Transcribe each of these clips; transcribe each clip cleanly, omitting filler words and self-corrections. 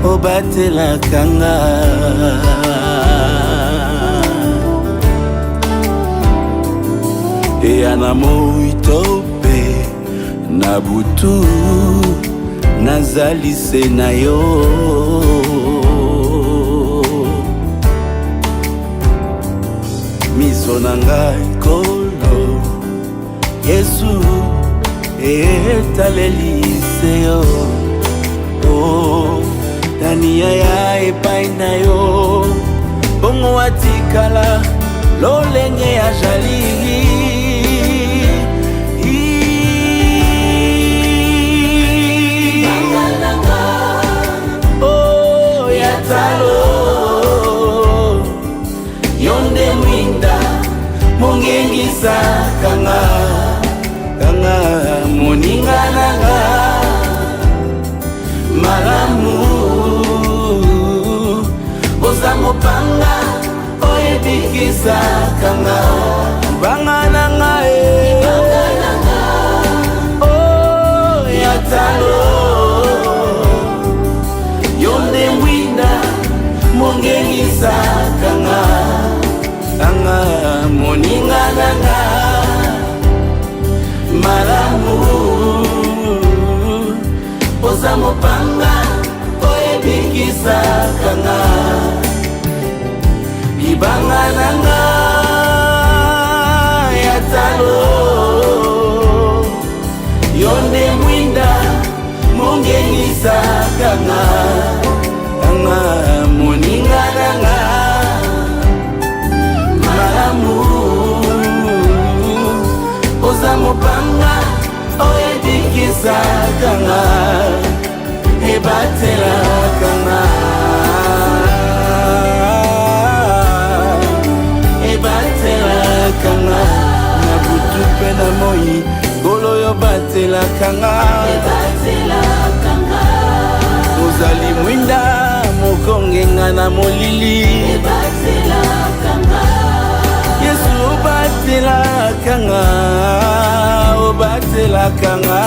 obatela kanga Eana moito pe na butu nazali se na yo miso na ngai kolo Yesu etaleli se yo Tania ya epai na yo bongo watikala lolenge ya jali oh ya talo yonde mwinda mongengisa kanga moninga nanga malamu Oza mopanga oyebikisa kanga banga nanga oh ya talo yonde mwinda mongengisa kanga moninga nanga malamu Oza mopanga oyebikisa kanga ibanga nanga ya talo yonde mwinda mongengisa kanga moninga nanga malamu Oza mopanga oyebikisa kanga ebatela kanga ebatela kanga na butu pe na moi golo yo batela kanga ebatela kanga ozali mwinda mokongenga na molili ebatela kanga Yesu obatela kanga obatela kanga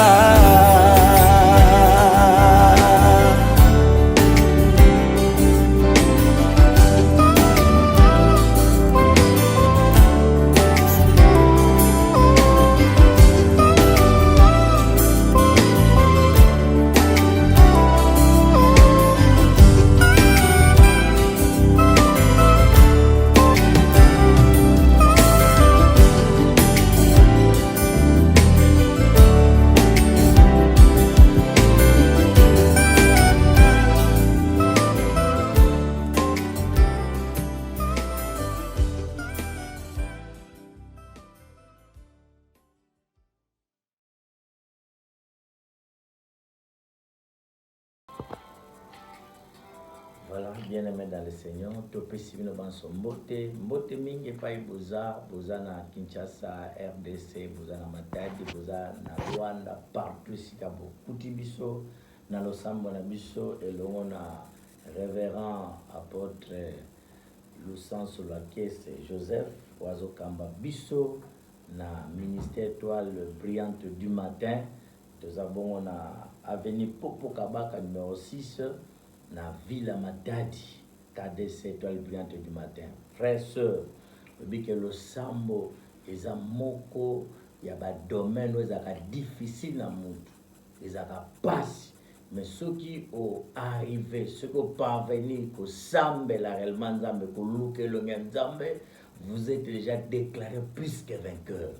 Voilà, bien-aimés dans le Seigneur, topesi bino banso mbote mingi pai boza na Kinshasa, RDC, boza na Matadi, boza na Rwanda, partout sika bokuti biso na losambo na biso elongo na révérend apôtre Lusanso Lakese Joseph wazokamba biso na ministère étoile brillante du matin. Toza bongo na avenue Popo Kabaka numéro 6 na Villa Matadi, KDC étoile brillante du matin. Frères, sœurs, que le sambo eza moko ya ba domaine ezaka difficile na mutu, ezaka pasi, mais ceux qui ont arrivé, ceux qui ont parvenu ko sambela réellement nzambe ko lukelo nzambe, vous êtes déjà déclaré plus que vainqueur.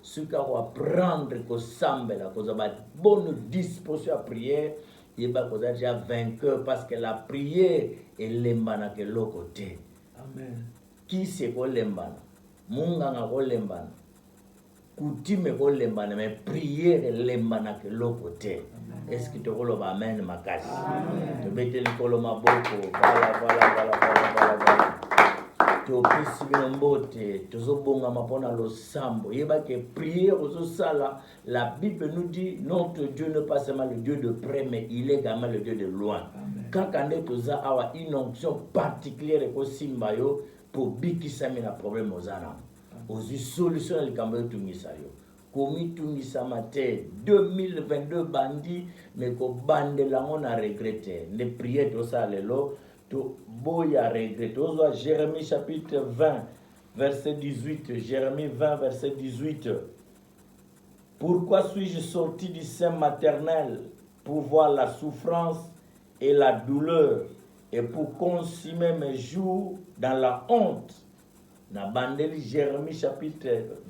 Ceux qui ont apprendre ko sambela ko za ba bonne disposition à prière, il va déjà vainqueur parce que la prière est lembana que l'autre côté. Amen. Qui c'est ko lembana? Munga nga ko lembana. Coutume ko lembana, mais prière est lembana que l'autre côté. Est-ce que tu rôles amen makasi? Tu mets le colo maboko. Voilà. Tu opesi binombote, tu zobonga mapona lo sambo. Yeba que prière au sala, la Bible nous dit notre Dieu n'est pas seulement le Dieu de près, mais il est également le Dieu de loin. Quand on est tous à une onction particulière au simbayo pour bikisami na problème aux anam. Aux solutions le cambo tout misayo. komi tungisama te 2022 bandi mais ko bandelango na regretter les prières to ça lelo to boya regretter ozwa Jérémie chapitre 20 verset 18 Jérémie 20 verset 18 pourquoi suis-je sorti du sein maternel pour voir la souffrance et la douleur et pour consumer mes jours dans la honte. Na bandeli Jérémie chapitre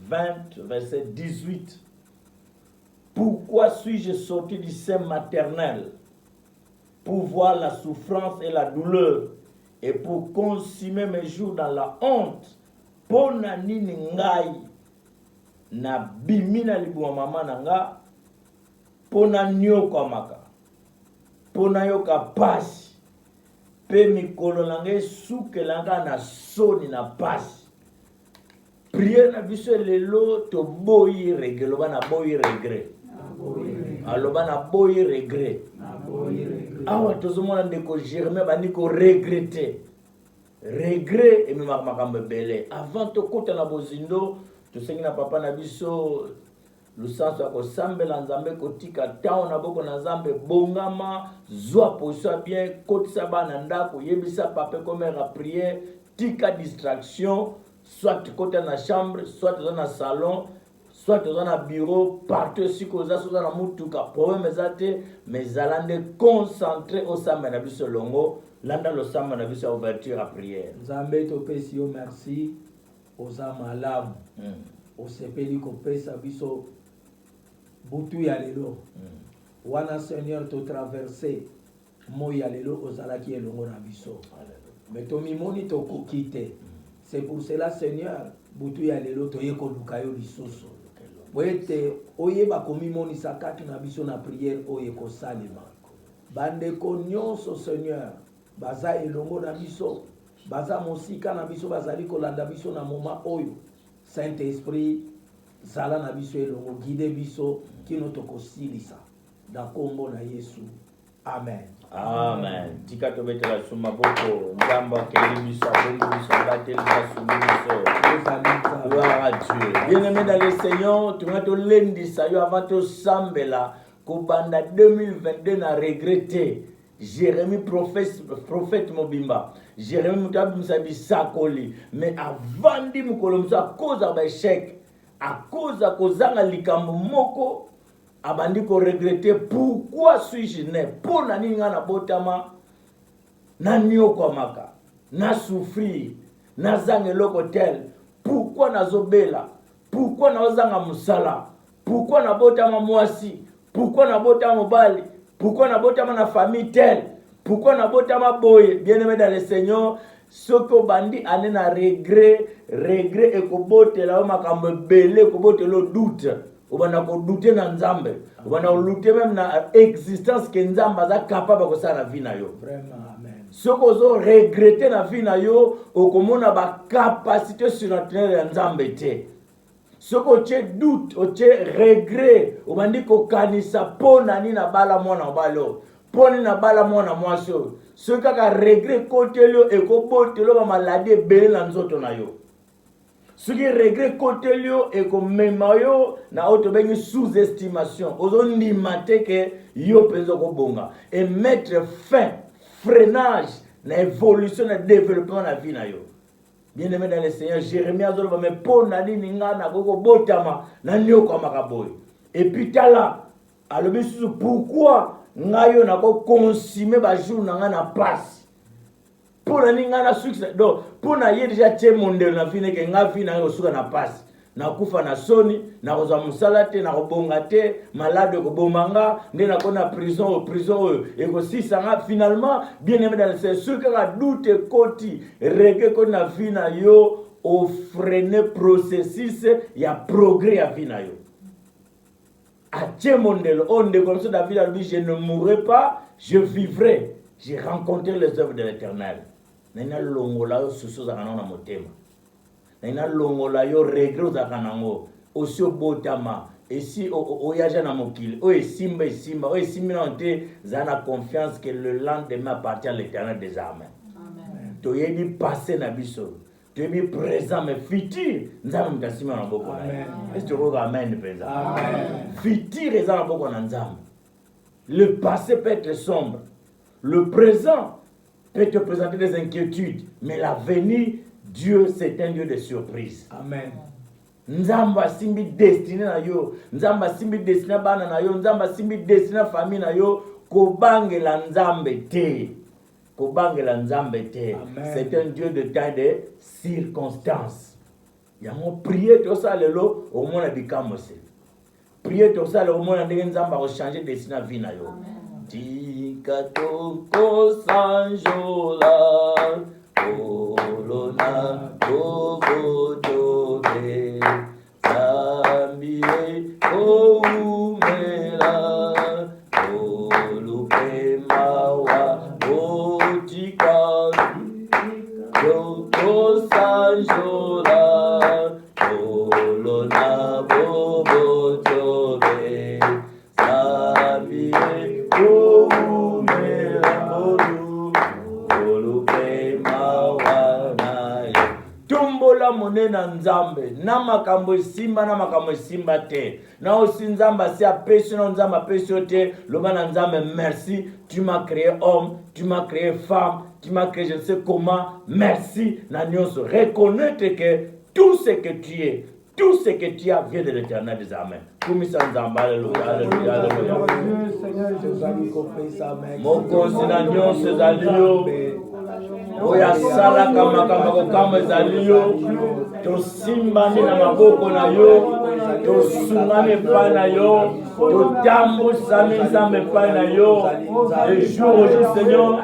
20 verset 18. Pourquoi suis-je sorti du sein maternel pour voir la souffrance et la douleur et pour consumer mes jours dans la honte? Pona nini ngai na bimina libwa mama nanga pona nyoka maka pona yoka pasi pe mikolo nanga sukelanga na soni na pasi. Prière na biso lelo to boyi regret loba na boyi regret aloba na boyi regret awa tozomona ndeko Jérémie bandi ko regretter regret et makambo belé avant to kota na bozindo to sengi na papa na biso lusanso ya kosambela nzambe kotika tao na boko na nzambe bongama zwa position bien kotisa bana ndako yebisa papa comme la prière tika distraction soit kota na chambre soit dans na salon soit dans na bureau partout si koza soza na mutuka problème ezate mais zalande concentré au samba na biso longo landa lo samba na biso ouverture à prière. Nzambe to pesi yo merci oza malamu osepeli kopesa biso butu ya lelo wana Seigneur to traverser mo ya lelo ozalaki elongo na biso mais to mimoni to kokite. C'est pour cela Seigneur butu ya lelo to yeko luka yo lisusu wete oyeba komimoni sakati na biso na prière oyeko salima bandeko nyonso Seigneur baza elongo na biso baza mosika na biso bazali kolanda biso na moma oyo Saint-Esprit zala na biso elongo guide biso kino tokosilisa na kombo na Yesu amen. Amen. Tika to betela suma boko ngamba keli biso bongo biso bateli suma biso. Gloire à Dieu. Bien-aimé dans le Seigneur, tu vas te lundi ça yo avant to sambela ko banda 2022 na regretter. Jérémie prophète Mobimba. Jérémie mutabi msabi sakoli mais avant di mukolo msa à cause ba échec à cause à kozanga likambo moko abandi ko regretter pourquoi suis-je né pour nani ngana botama na nyoko maka na souffrir na zanga loko tel pourquoi nazobela pourquoi nazanga musala pourquoi na botama mwasi pourquoi na botama mobali pourquoi na botama na famille telle pourquoi na botama boye bien-aimé dans le Seigneur soko bandi ane na regret et ko botela o makambo belé ko botelo doute obana ko douter na nzambe obana lutter même na existence que nzamba za capable ko sala vie na yo vraiment amen soko zo regretter na vie na yo okomona ba capacité surnaturelle ya nzambe te soko che doute o che regret obandi ko kanisa pona ni na bala mwana balo poni na bala mwana mwaso soko ka regret kotelio e ko botelo ba maladie belé na nzoto na yo. Ce qui regret kotelio et comme memayo na auto bengi sous-estimation ozondi mate ke yo penzo ko bonga et mettre fin freinage na évolution na développement na vie na yo. Bien-aimé dans le Seigneur, Jérémie azolo ba me pona nini ngana ko botama na nyoko makaboy et puis tala alobi susu pourquoi ngayo na ko consumer ba jour na ngana passe pour na ngana succès donc pour na ye déjà tie monde na vie ke nga vie na suka na passe na kufa na soni na koza musala te na kobonga te malade ko bomanga nde na kona prison et ko sisanga finalement bien-aimé dans le Seigneur ce que la doute koti rege ko na vie na yo au freiner processus ya progrès ya vie na yo a tie monde onde comme ça David a dit je ne mourrai pas je vivrai j'ai rencontré les œuvres de l'Éternel. Naina longola yo susu za kana na motema. Naina longola yo regret za kana ngo. Osio botama. Esi oyaja na mokili. O esimba. O esimba na te zana confiance que le lendemain appartient à l'Éternel des armées. Amen. To yedi passer na biso. tu es bien présent, mais futur, nous avons mis dans beaucoup. Est-ce que tu vois amen présent? Futur est dans beaucoup d'ensemble. Le passé peut être sombre. Le présent peut te présenter des inquiétudes, mais l'avenir, Dieu, c'est un Dieu de surprise. Amen. Nzamba simbi destiné na yo, nzamba simbi destiné bana na yo, nzamba simbi destiné famille na yo, kobangela nzambe te. Kobangela nzambe te. C'est un Dieu de temps de circonstances. Yango prier to ça lelo au moins bikamo se. Prier to ça au moins ndenge nzamba ko changer destiné vie na yo. Tikatoko sanjola Olona Bobodobe Zambie Oumela Olupe Mawa Otika Toko Sanjola Olona Bobodobe Zambie Oumela Olupe Mawa Tumbola monena nzambe na makambo simba na makambo simba te na aussi nzamba si apesi na nzamba apesi te loba na nzambe merci, tu m'as créé homme, tu m'as créé femme, tu m'as créé je ne sais comment, merci na nyonso, reconnaître que tout ce que tu es, tout ce que tu as vient de l'Éternel des Amen. Kumisa nzamba, alléluia, alléluia, alléluia. Mokonzi na nyonso ezali yo. Oya sala kama kama ezali yo. Tosimbani na maboko na yo. Tosungami epai na yo. Totambusami nzambe epai na yo. Le jour au jour, Seigneur,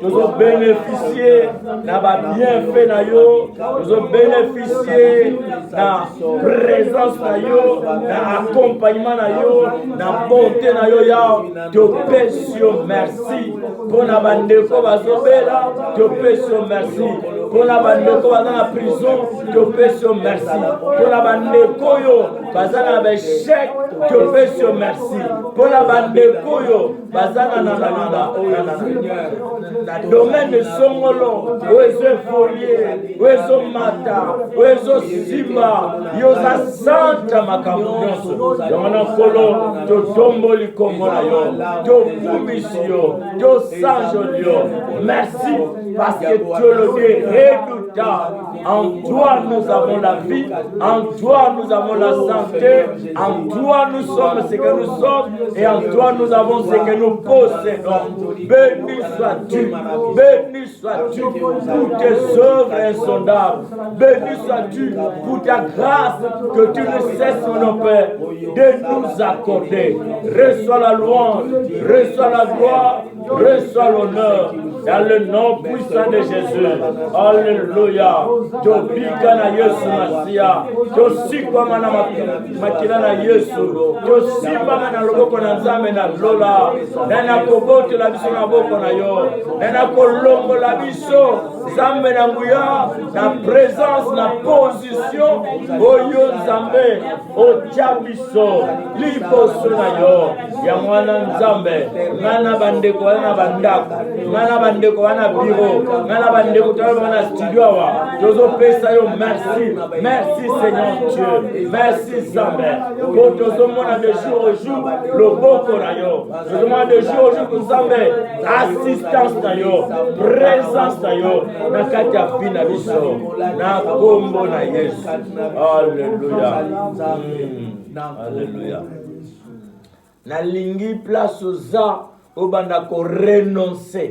nous avons bénéficié de la bienfait na yo, nous avons bénéficié de la présence na yo, de l'accompagnement na yo, de la bonté na yo ya, te pèsio merci. Pour la bandeko bazobela, te pèsio merci. Pour la bandeko baza na prison, te pèsio merci. Pour la bandeko yo baza na échec, te pèsio merci. Pour la bandeko yo baza na domaine de Songolo, Oezo Folie, Oezo Mata, Oezo Simba, Yosa Santa Makamuyonso, Yona Kolo, to Tomboli Komonayo, to Fumisio, to Sanjolio. Merci parce que tu es le Dieu redoutable. En toi nous avons la vie, en toi nous avons la santé, en toi nous sommes ce que nous sommes et en toi nous avons ce que nous possédons. Béni sois-tu. Béni sois-tu pour tes œuvres insondables. Béni sois-tu pour ta grâce que tu ne cesses, mon Père, de nous accorder. Reçois la louange, reçois la gloire, reçois l'honneur. Dans le nom puissant de Jésus. Alléluia. Tobika na Yesu Masia. Tosikwa mana makila na Yesu. Tosimba mana loboko na nzambe na glola. Na kobote la biso na boko na yo. Na kolongo la biso. Nzambe na nguya. Na présence, na position. Oyo nzambe. Oja biso. Liboso na yo. Ya mwana nzambe. Ngana bandeko wana bandako. Ngana bandeko wana bureau. Ngana bandeko wana studio wa. Tozo pesa yo merci. Merci Seigneur Dieu. Merci Nzambe. Pour tozo mona de jour au jour. Loboko na yo. Tozo mona de jour au jour Nzambe. Assistance na yo. Présence na yo. Na kati ya bina biso. Na kombo na Yesu. Alléluia. Alléluia. Na lingi place oza obanda ko renoncer.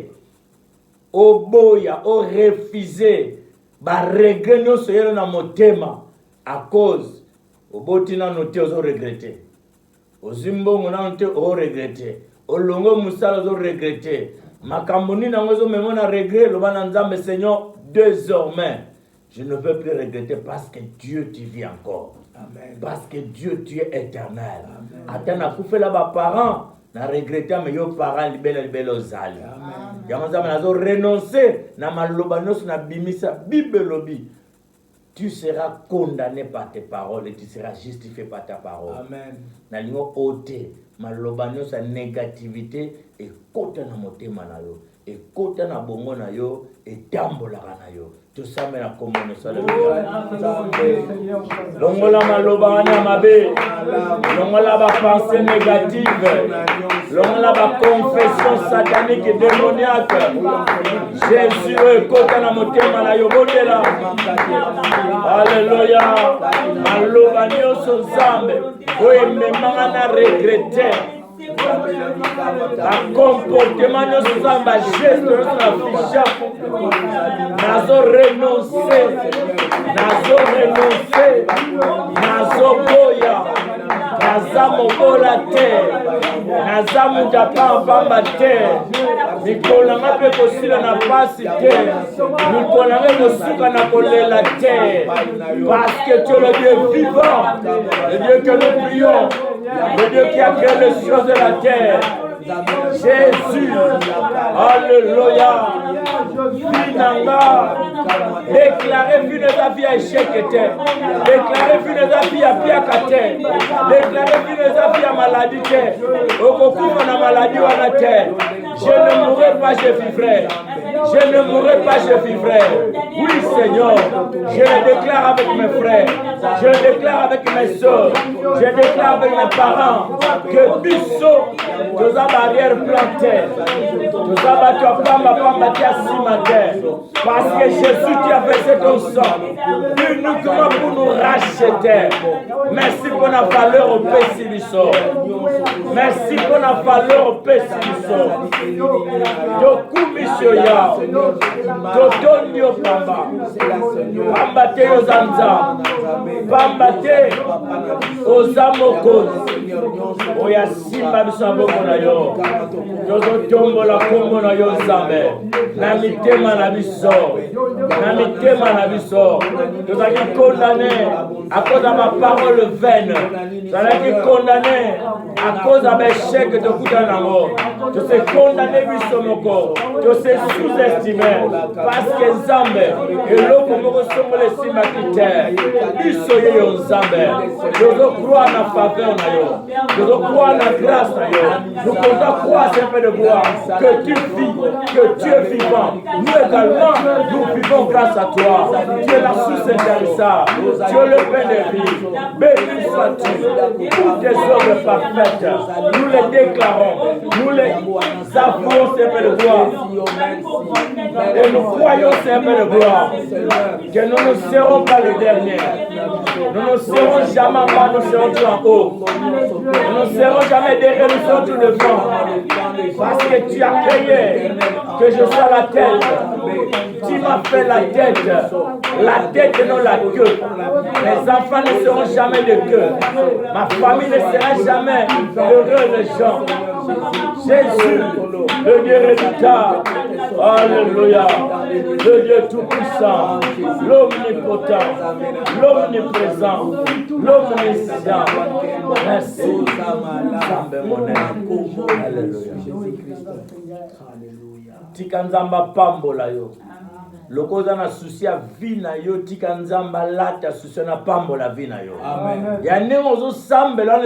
Oboya, o refuser. Ba regret nyonso yelo na motema à cause oboti na noté ozo regretter. Ozimbongo na noté o regretter. Olongo musala ozo regretter. Makambo nini nango ozo memo na regret loba na Nzambe Seigneur désormais je ne veux plus regretter parce que Dieu tu vis encore. Amen. Parce que Dieu tu es éternel. Atana kufela ba parents na regretter mais yo parents libela ozali. Yango Nzambe nazo renoncer na maloba nyonso na bimisa bibelobi. Tu seras condamné par tes paroles et tu seras justifié par ta parole. Amen. Na lingo ote maloba nyonso négativité ekota na motema na yo, ekota na bongo na yo, etambolaka na yo. Tosame na kombo na longola maloba wana mabe, longola ba pensée négative, longola ba confession satanique et démoniaque. Jésus ekota na motema na yo botela. Alléluia. Maloba nyonso Nzambe oyo ememanga na regretter. Un comportement de samba, geste de afficha. Nazo renoncer, nazo boya, naza mobola te, naza mutapa pamba te, mikolanga pe kosila na pasi te, mikolanga kosuka na kolela te, parce que tu es le Dieu vivant, le Dieu que nous prions, le Dieu qui a créé les choses de la terre. Jésus, alléluia. Finanga, déclarez vu nos avis à échec était, déclarez vu nos avis à piakate, déclarez vu nos avis à maladie, au concours de la maladie ou à la terre. Je ne mourrai pas, je vivrai. Je ne mourrai pas, je vivrai. Oui, Seigneur, je le déclare avec mes frères, je le déclare avec mes soeurs, je le déclare avec mes parents, que Bisso, nous avons barrière plantée, nous avons pamba parce que Jésus qui a versé ton sang, uniquement pour nous racheter. Merci pour la valeur au Pessibiso. Merci pour la valeur au Pessibiso. Dokumishoya, Dotonio Pamba, Pambate Ozanza, Pambate Ozamoko, Oya Simba Bisaboko na yo, Yozo Tombo la Kombo na yo Zambe, Namitema na biso, Namitema na biso, nous avons condamné à cause de ma parole vaine, nous avons condamné à cause de mes chèques de Koutanamo, je sais condamné biso moko, je sais sous-estimé, parce que Zambe, et l'eau pour me recevoir les simakite, biso yo Zambe, je crois en la faveur na yo, je crois en la grâce na yo, nous comptons croire un peu de gloire, que tu vis, que tu es vivant, nous également, nous vivons grâce à toi, tu es la source intarissable, tu es le pain de vie, béni sois-tu, pour tes œuvres parfaites, nous les déclarons, nous les avouons un peu de gloire, et nous croyons un peu de gloire, que nous ne serons pas les derniers, nous ne serons jamais en bas, nous serons tout en haut, nous ne serons jamais derrière, nous serons tout devant, parce que tu as créé que je sois la tête, tu m'as fait la tête et non la queue. Mes enfants ne seront jamais de queue, ma famille ne sera jamais heureux de gens. Jésus, le Dieu résultat, alléluia, le Dieu tout-puissant, l'omnipotent, l'omniprésent, l'omniscient. Merci. Alléluia. Tika nzamba pambola yo. Lokoza na souci ya vie na yo, tika nzamba lata souci na pambola vie na yo. Amen. Ya nengo zo sambela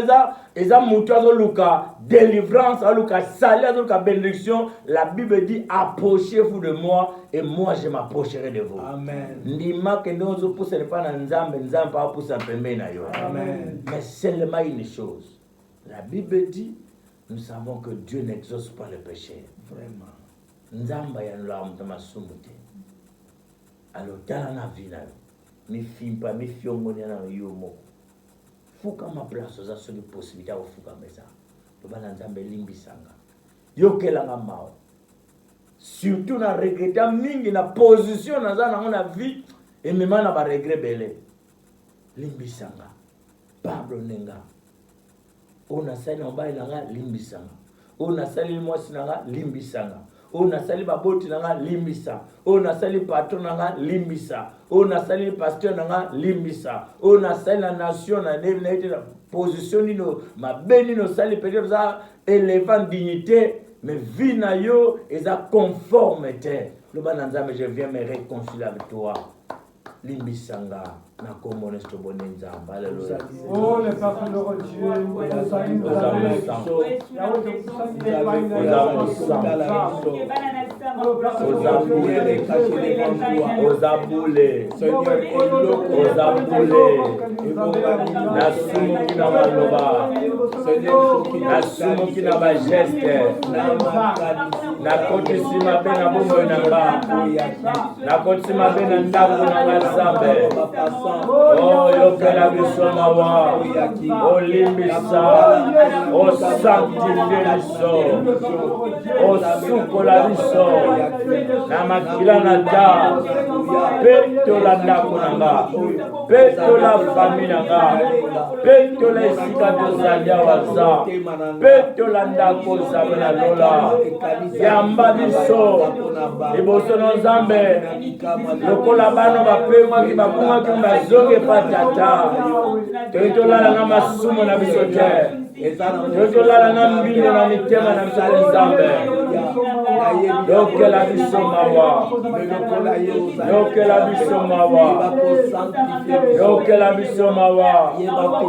eza mutu azo luka délivrance, azo luka salut, azo luka bénédiction. La Bible dit approchez-vous de moi et moi je m'approcherai de vous. Amen. Ndima ke ndozo pousse ne pas na nzambe, nzambe pa pousse pembe na yo. Amen. Mais seulement une chose. La Bible dit nous savons que Dieu n'exauce pas le péché. Vraiment. Nzamba ya nula mtama sumuti. Alors tala na vie na yo. Mi fimpa mi fiongoni na yo moko. Fuka ma place oza soli possibilité ya fuka mesa. To bana nzambe limbisanga. Yo kelanga mao. Surtout na regreta mingi na position na za na vie et même na ba regret belé. Limbisanga. Pablo nenga. Ona sali mobali nanga limbisanga. Ona sali mwasi nanga limbisanga. Ona sali baboti nanga limbisa. Ona sali patron nanga limbisa. Ona sali pasteur nanga limbisa. Ona sali la nation na neve na position nino mabeni no sali peut-être ça élevant dignité mais vie na yo eza conformité. Le bananza mais je viens me réconcilier avec toi. limbisanga na kombo nesto bonenzamba. Alléluia. Oh, le Père de Dieu, nasumoki na bageste nakotisi mabe na bomoi na nga nakotisi mabe na ndako na nzambe. Oh, yokela biso mawa olimbisa osanctifie biso osukola biso na makila na ta mpe tolanda ndako na nga mpe tola fami na nga mpe tola esika tozali awa za mpe tola ndako nzambe na lola yamba biso liboso na nzambe lokola bana bapemwaki babungaki bazonge pa tata tolala na masumu na biso te tolala na mbino na mitema na biso nzambe yokela biso mawa yokela biso mawa yokela biso mawa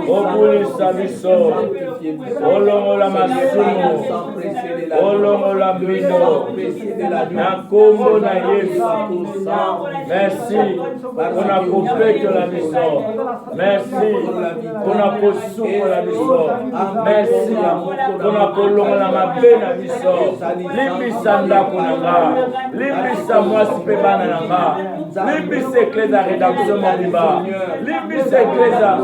obulisa biso olongola masumu olongola mbino na kombo na Yesu. Merci mpona kopetola biso, merci mpona kosukola biso, merci mpona kolongola mabe na biso. Limbisa ndako na nga, limbisa mwasi mpe bana na nga, limbisa ekleza rédaction mobimba, limbisa ekleza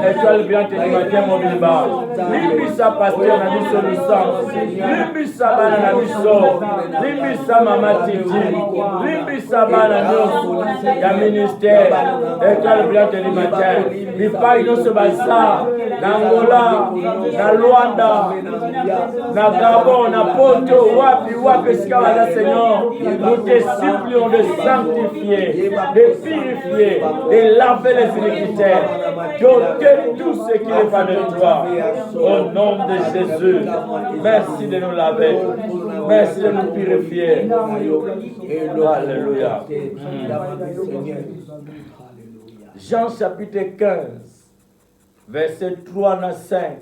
étoile brillante du matin mobimba, limbisa pasteur na biso licence, limbisa bana na biso, limbisa mama Titi, limbisa bana nyonso ya ministère étoile brillante du matin bipai nyonso baza na Angola, na Luanda, na Gabon, na Poto, wapi esika baza. Seigneur, nous te supplions de sanctifier, de purifier, de laver les iniquités, d'ôter tout ce qui n'est pas de toi. Au nom de Jésus, merci de nous laver, merci de nous purifier. Alléluia. Jean chapitre 15, verset 3 à 5.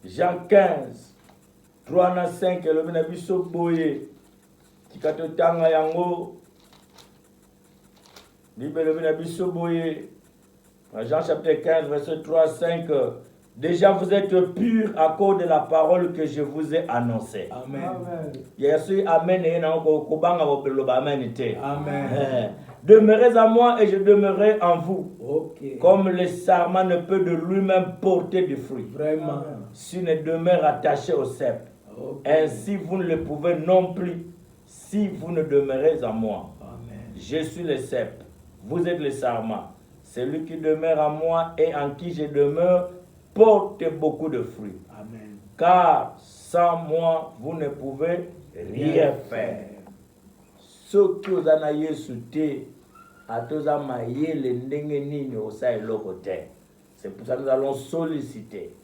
Jean 15, 3 à 5. Le menabiso boye. Tikatotanga yango. Bible le menabiso boye. Jean chapitre 15, verset 3 à 5. Déjà vous êtes purs à cause de la parole que je vous ai annoncée. Amen. Yesu amen et na ko banga bopelo ba amen te. Amen. Demeurez en moi et je demeurerai en vous. Okay. Comme le sarment ne peut de lui-même porter de fruits. Vraiment. S'il ne demeure attaché au cep. Okay. Ainsi vous ne le pouvez non plus si vous ne demeurez en moi. Amen. Je suis le cep. Vous êtes le sarment. Celui qui demeure en moi et en qui je demeure porte beaucoup de fruits. Amen. Car sans moi, vous ne pouvez rien faire. Ce qui vous a Yesu te, à tous à mailler les ndenge au sa locoté. C'est pour ça que nous allons solliciter.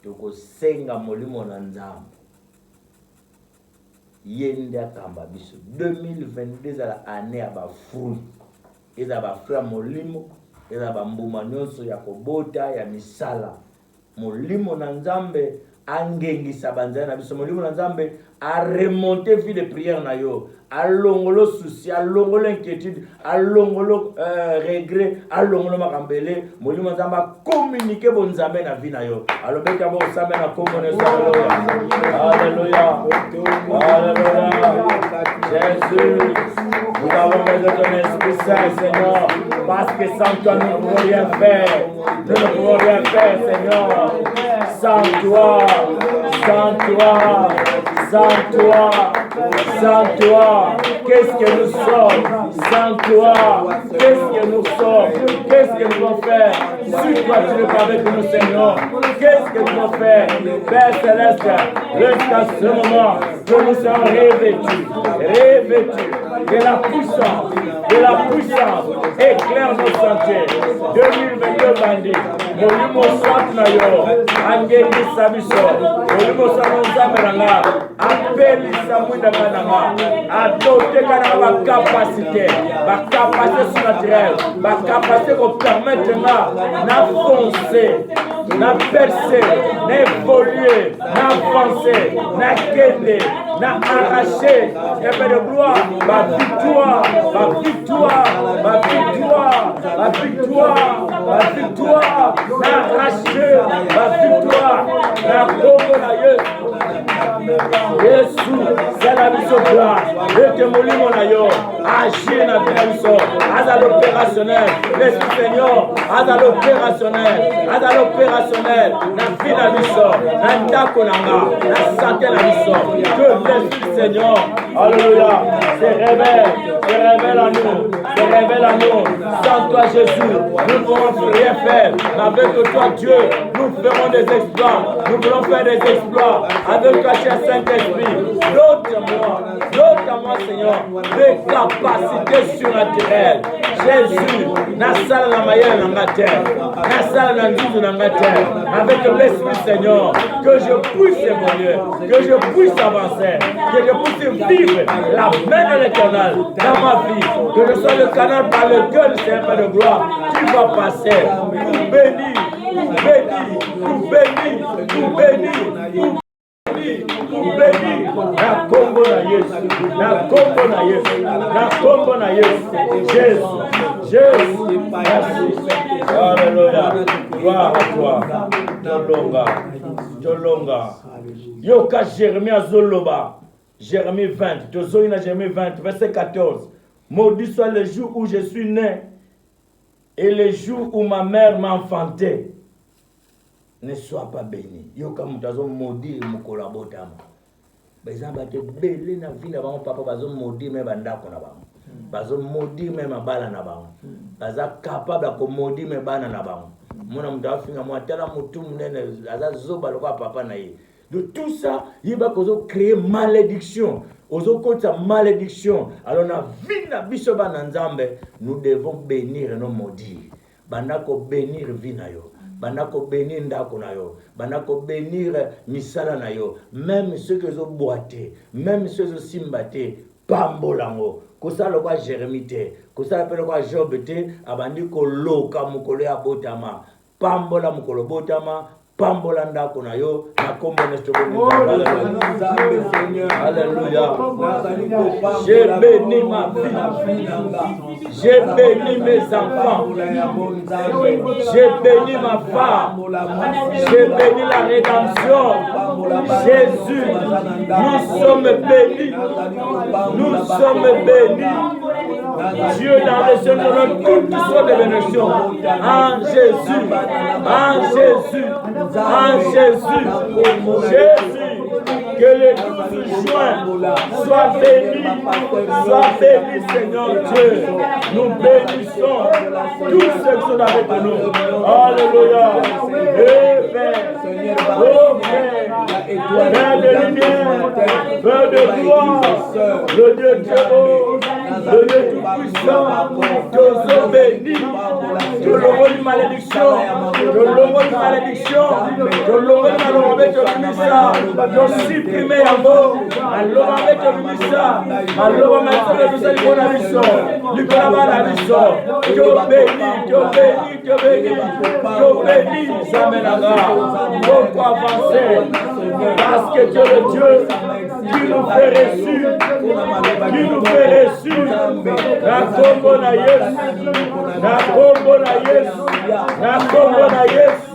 Toko senga molimo nanzam. Yende akamba biso. 2022 à l'année à ba fruit. Et à ba fruit molimo. Et à ba mbuma nyonso ya kobota ya misala. Molimo nanzambe angengisa banzana na biso. Molimo nanzambe a remonter vie de prière na yo. A longolo souci, a longolo inquiétude, a longolo regret, a longolo makambele. Molimo nanzamba communiquer bonzambe na vie na yo. Alors beta bo sambe na komone sa. Alléluia. Alléluia. Jésus. Nous avons besoin de ton Esprit Saint, Seigneur, parce que sans toi, nous ne pouvons rien faire. Nous ne pouvons rien faire, Seigneur. Sans toi, sans toi, sans toi, sans toi, qu'est-ce que nous sommes? Sans toi, qu'est-ce que nous sommes? Qu'est-ce que nous allons faire? Si toi, tu n'es pas avec nous, Seigneur, qu'est-ce que nous allons faire? Père Céleste, jusqu'à ce moment que nous sommes revêtus de la puissance, de la puissance. Éclaire nos sentiers. 2022 bandit. Molimo sant na yo. Angeli sabiso. Molimo sanonzameranga. Appelisa mwinda kananga. Adopte kananga ba capacité. Ba capacité surnaturelle. Ba capacité qu'on permettre na foncer, na percer, na évoluer, na avancer, na kende, na arracher. Et bien de gloire, ma victoire, ma victoire, ma victoire, ma victoire, ma victoire, na arracher, ma victoire, na Congo na Jésus, c'est la mission gloire. Et que mon livre na yo, agir na vie à l'opérationnel, l'Esprit Seigneur, à l'opérationnel, na vie na mission, na ndako nanga, na santé na mission. Que l'Esprit Seigneur, alléluia, se révèle à nous, se révèle à nous. Sans toi Jésus, nous ne pourrons rien faire. Avec toi Dieu, nous ferons des exploits. Nous voulons faire des exploits. Avec toi cher Saint-Esprit, d'autres moi Seigneur, des capacités surnaturelles. Jésus, na sala na maya na terre, na sala na nduzu na terre. Avec l'Esprit Seigneur, que je puisse évoluer, que je puisse avancer, que je puisse vivre la main de l'Éternel dans ma vie, que je sois le canal par lequel le Seigneur de gloire qui va passer, nous bénir, nous bénir, nous bénir, nous bénir, nous bénir, na Congo na Yesu, na Congo na Yesu, na Congo na Yesu, Jésus, Jésus, merci, alléluia, gloire à toi, Jolonga, Yoka Jérémie Azoloba, Jérémie 20, Tozoïna Jérémie 20, verset 14, maudit soit le jour où je suis né et le jour où ma mère m'a enfanté. Ne sois pas béni. Yoka mutazo maudit mon collaborateur. Bazan bate belé na vie na ba papa bazo maudit même bandako na ba. Bazo maudit même bala na ba. Baza capable ko maudit même bana na ba. Mona mutafinga mo tala mutu munene aza zoba lokwa papa na ye. De tout ça, il va créer malédiction. Ozo kota malédiction. Alors na vie na biso ba na nzambe, nous devons bénir et non maudire. Bandako bénir vie na yo. Bandako bénir ndako na yo, bandako bénir misala na yo, même ceux qui ont boité, même ceux qui ont simbaté, pambolango, kosa lo kwa Jérémie te, kosa lo kwa Job te, abandi ko loka mukolo ya botama, pambola mukolo botama, pambola ndako na yo, na kombo nesto Alléluia. J'ai béni ma vie. J'ai béni mes enfants. J'ai béni ma femme. J'ai béni la rédemption. Jésus, nous sommes bénis. Nous sommes bénis. Dieu dans les cieux nous donne toutes sortes de bénédictions. En Jésus. En Jésus. En Jésus. Jésus. Que le 12 juin soit béni, Seigneur Dieu. Nous bénissons tous ceux qui sont avec nous. Alléluia. Oh Père de lumière, Père de gloire, le Dieu Dieu, le Dieu tout-puissant, que nous bénis, que l'on de malédiction, que l'on de malédiction, que l'on de supprimer à vous, alors avec le ministère, alors avec le ministère, la mission, du travail la mission, que béni, ça mène à beaucoup avancer, parce que Dieu le Dieu, qui nous fait reçu, la Congo na Yesu, la Congo na Yesu, la Congo na Yesu.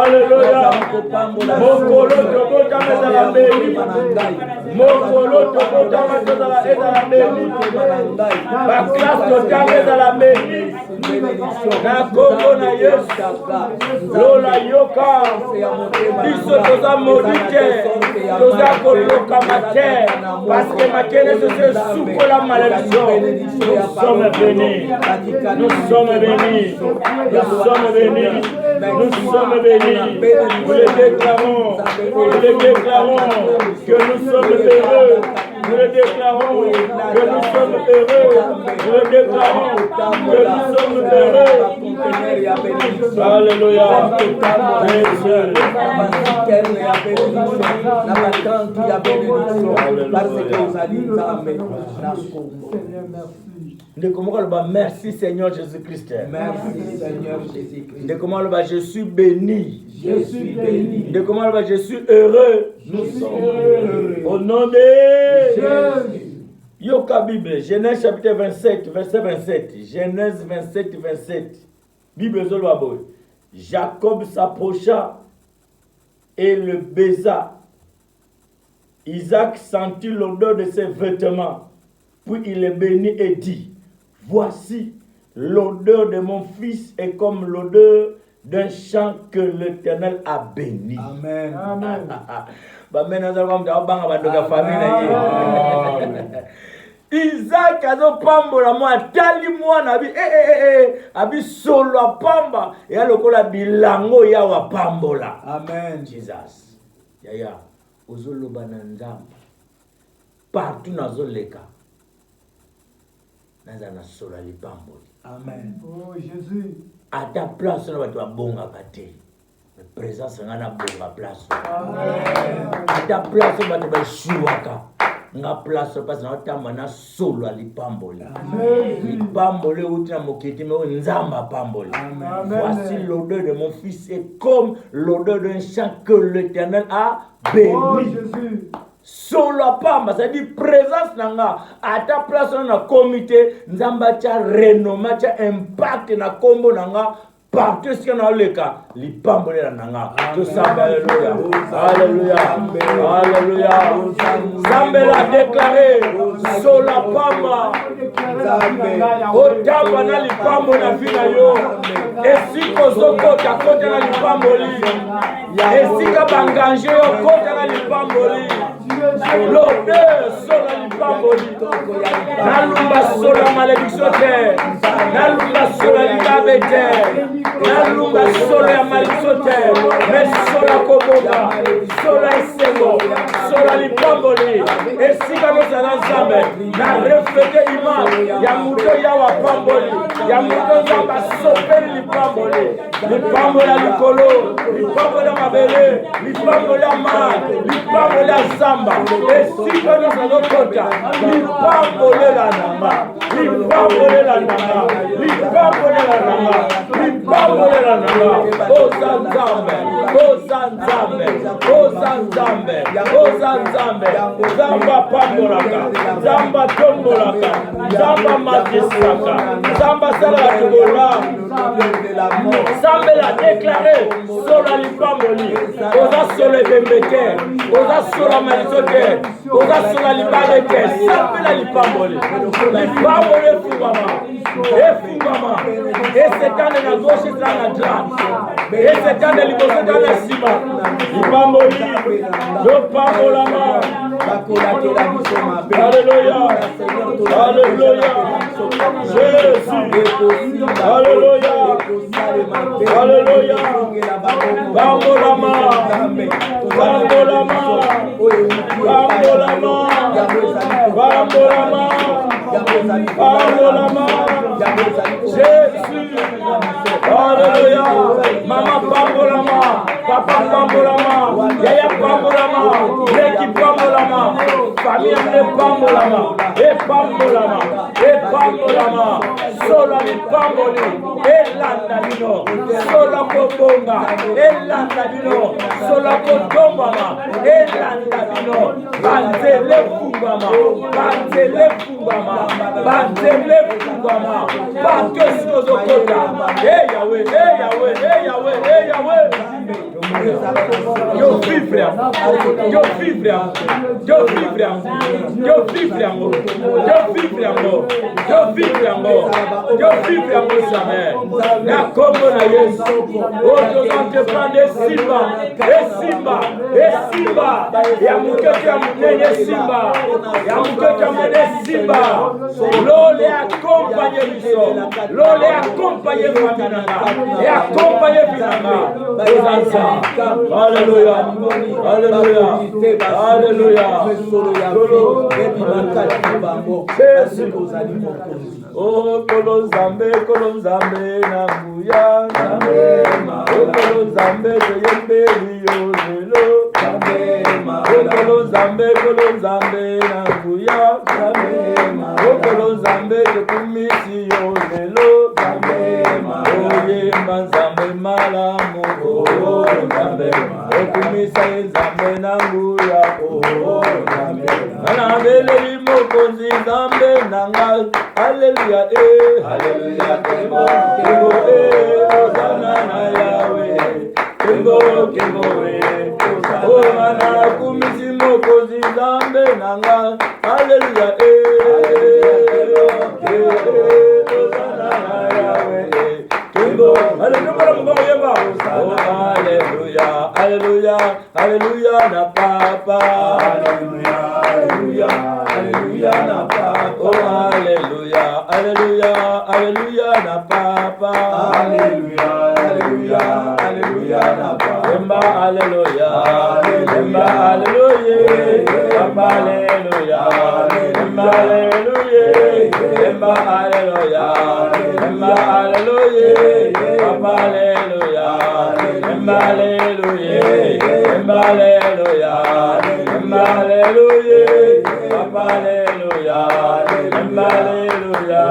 Alléluia. Mokolo tokota mezala mbeli. Mokolo tokota mezala mbeli. Baklas tokota mezala mbeli. Na Congo na Yesu. Lola yoka. Biso toza maudite. Toza koloka mater. Parce que mater ne se souffre la malédiction. Nous sommes bénis. Nous sommes bénis. Nous sommes bénis. Nous sommes bénis, nous les déclarons que nous sommes heureux, Nous le déclarons que nous sommes heureux. Nous le déclarons que nous sommes heureux. Alléluia. Merci Seigneur Jésus-Christ. Merci Seigneur Jésus-Christ. Je suis béni. Je suis béni. Je suis heureux. Nous sommes heureux. Au nom de Jésus. Yoka Bible, Genèse chapitre 27, verset 27. Genèse 27, 27. Bible Zoloabo. Jacob s'approcha et le baisa. Isaac sentit l'odeur de ses vêtements. Puis il le bénit et dit, voici, l'odeur de mon fils est comme l'odeur d'un champ que l'Éternel a béni. Amen. Amen. Isaac azo pambola mo atali mwana abi solo pamba ya lokola bilango ya wa pambola. Amen. Jesus. Yaya ozoloba na nzamba. Partout nazoleka. Naza na solo li pamboli. Amen. Oh Jésus. À ta place na bato bonga kate. La présence ngana bonga place. Amen. À ta place bato ba shuwaka. Nga place parce na tamba na solo li pamboli. Li pamboli utina mokiti me nzamba pamboli. Voici l'odeur de mon fils est comme l'odeur d'un champ que l'Éternel a béni. Oh Jésus. Solo pamba, ça dit présence nanga à ta place dans le comité nzamba cha renoma cha impact na kombo nanga partout ce qu'on a le cas li pambole nanga tout ça alléluia alléluia alléluia Zambe l'a déclaré solo pamba otamba na li pambo na vina yo esiko zokota kota na li pamboli esika banganje yo kota na li pamboli l'odeur sur la lipamboli. Nalumba sur la malédiction terre. Nalumba sur la libabe terre. Nalumba sur la malédiction terre. Mais sur la koboga. Sur la esengo. Sur la lipamboli. Et si quand nous allons ensemble, na reflété image. Yamuto yawa pamboli. Yamuto zamba sopeli lipamboli. Lipambola likolo. Lipambola mabele. Lipambola ma. Lipambola zamba. Et si nous allons kota, l'ipambole la nanga, l'ipambole la nanga, l'ipambole la nanga, l'ipambole la nanga, Ozanzambe, Ozanzambe, Ozanzambe, Ozanzambe, Zamba pambolaka, Zamba tombolaka, Zamba matisaka, Zamba salatobola, Zamba l'a déclaré, Sola l'ipamboli, Oza sole bembeke, Oza sola malisote, Oza sola libaleke, Zamba la l'ipamboli, l'ipamboli fungama, efungama, et c'est quand la gauche est dans la droite, et c'est quand les gauches dans la cima, l'ipamboli, le pambolama, alléluia, alléluia, Jésus, alléluia, alléluia, pambolama, pambolama, pambolama, pambolama, pambolama, Jésus, alléluia, maman pambolama, papa pambolama, yaya pambolama, l'équipe pambolama, famille de pambolama, et pambolama, sola ni pamboli, et landa dino, sola kobonga, et landa dino, sola kodombama, et landa dino, bantele fungama, bantele fungama, bantele fungama, parce que zokota, hey Yahweh, hey Yahweh, hey Yahweh, hey Yahweh. Yo vivre, yo vivre, yo vivre, yo vivre, yo vivre, yo vivre, yo vivre, jamais. Na kombo na Yesu, oto zante prendre simba, simba, ya mukete ya munene simba, ya mukete ya munene simba. Lole accompagne biso, lole accompagne famina, et accompagne binanga. grâce. Alléluia. Alléluia. Alléluia. Oh, Kolonzambe, Kolonzambe, Nanguya, oh, Kolonzambe, Yembeli, Yolelo, oh, Kolonzambe, Kolonzambe, Nanguya, oh, Kolonzambe, Kumisi, Yolelo, oh, Yemba, Zambe, Malamu, oh, Zambe, oh, Kumisa, Zambe, Nanguya, oh, Zambe, Manabele, Mokonzi, Zambe, Nangal, Alléluia, Alléluia, Kemo, Hosanna na Yahweh, Kemo, oh mana kumisi mokozi Zambe nanga, Alléluia, Hosanna na Yahweh, Kemo, Alléluia, Alléluia, Alléluia, Alléluia na Papa, Alléluia, Alléluia, Alléluia na Papa, oh Alléluia, Alléluia, Alléluia na Papa, Alléluia, Alléluia, Alléluia na Papa, Emba Alléluia, Emba Alléluia, Papa Alléluia, Emba Alléluia, Emba Alléluia, Emba Alléluia, Papa Alléluia, Emba Alléluia, Emba Alléluia, Emba Alléluia, Papa Alléluia, Emba Alléluia,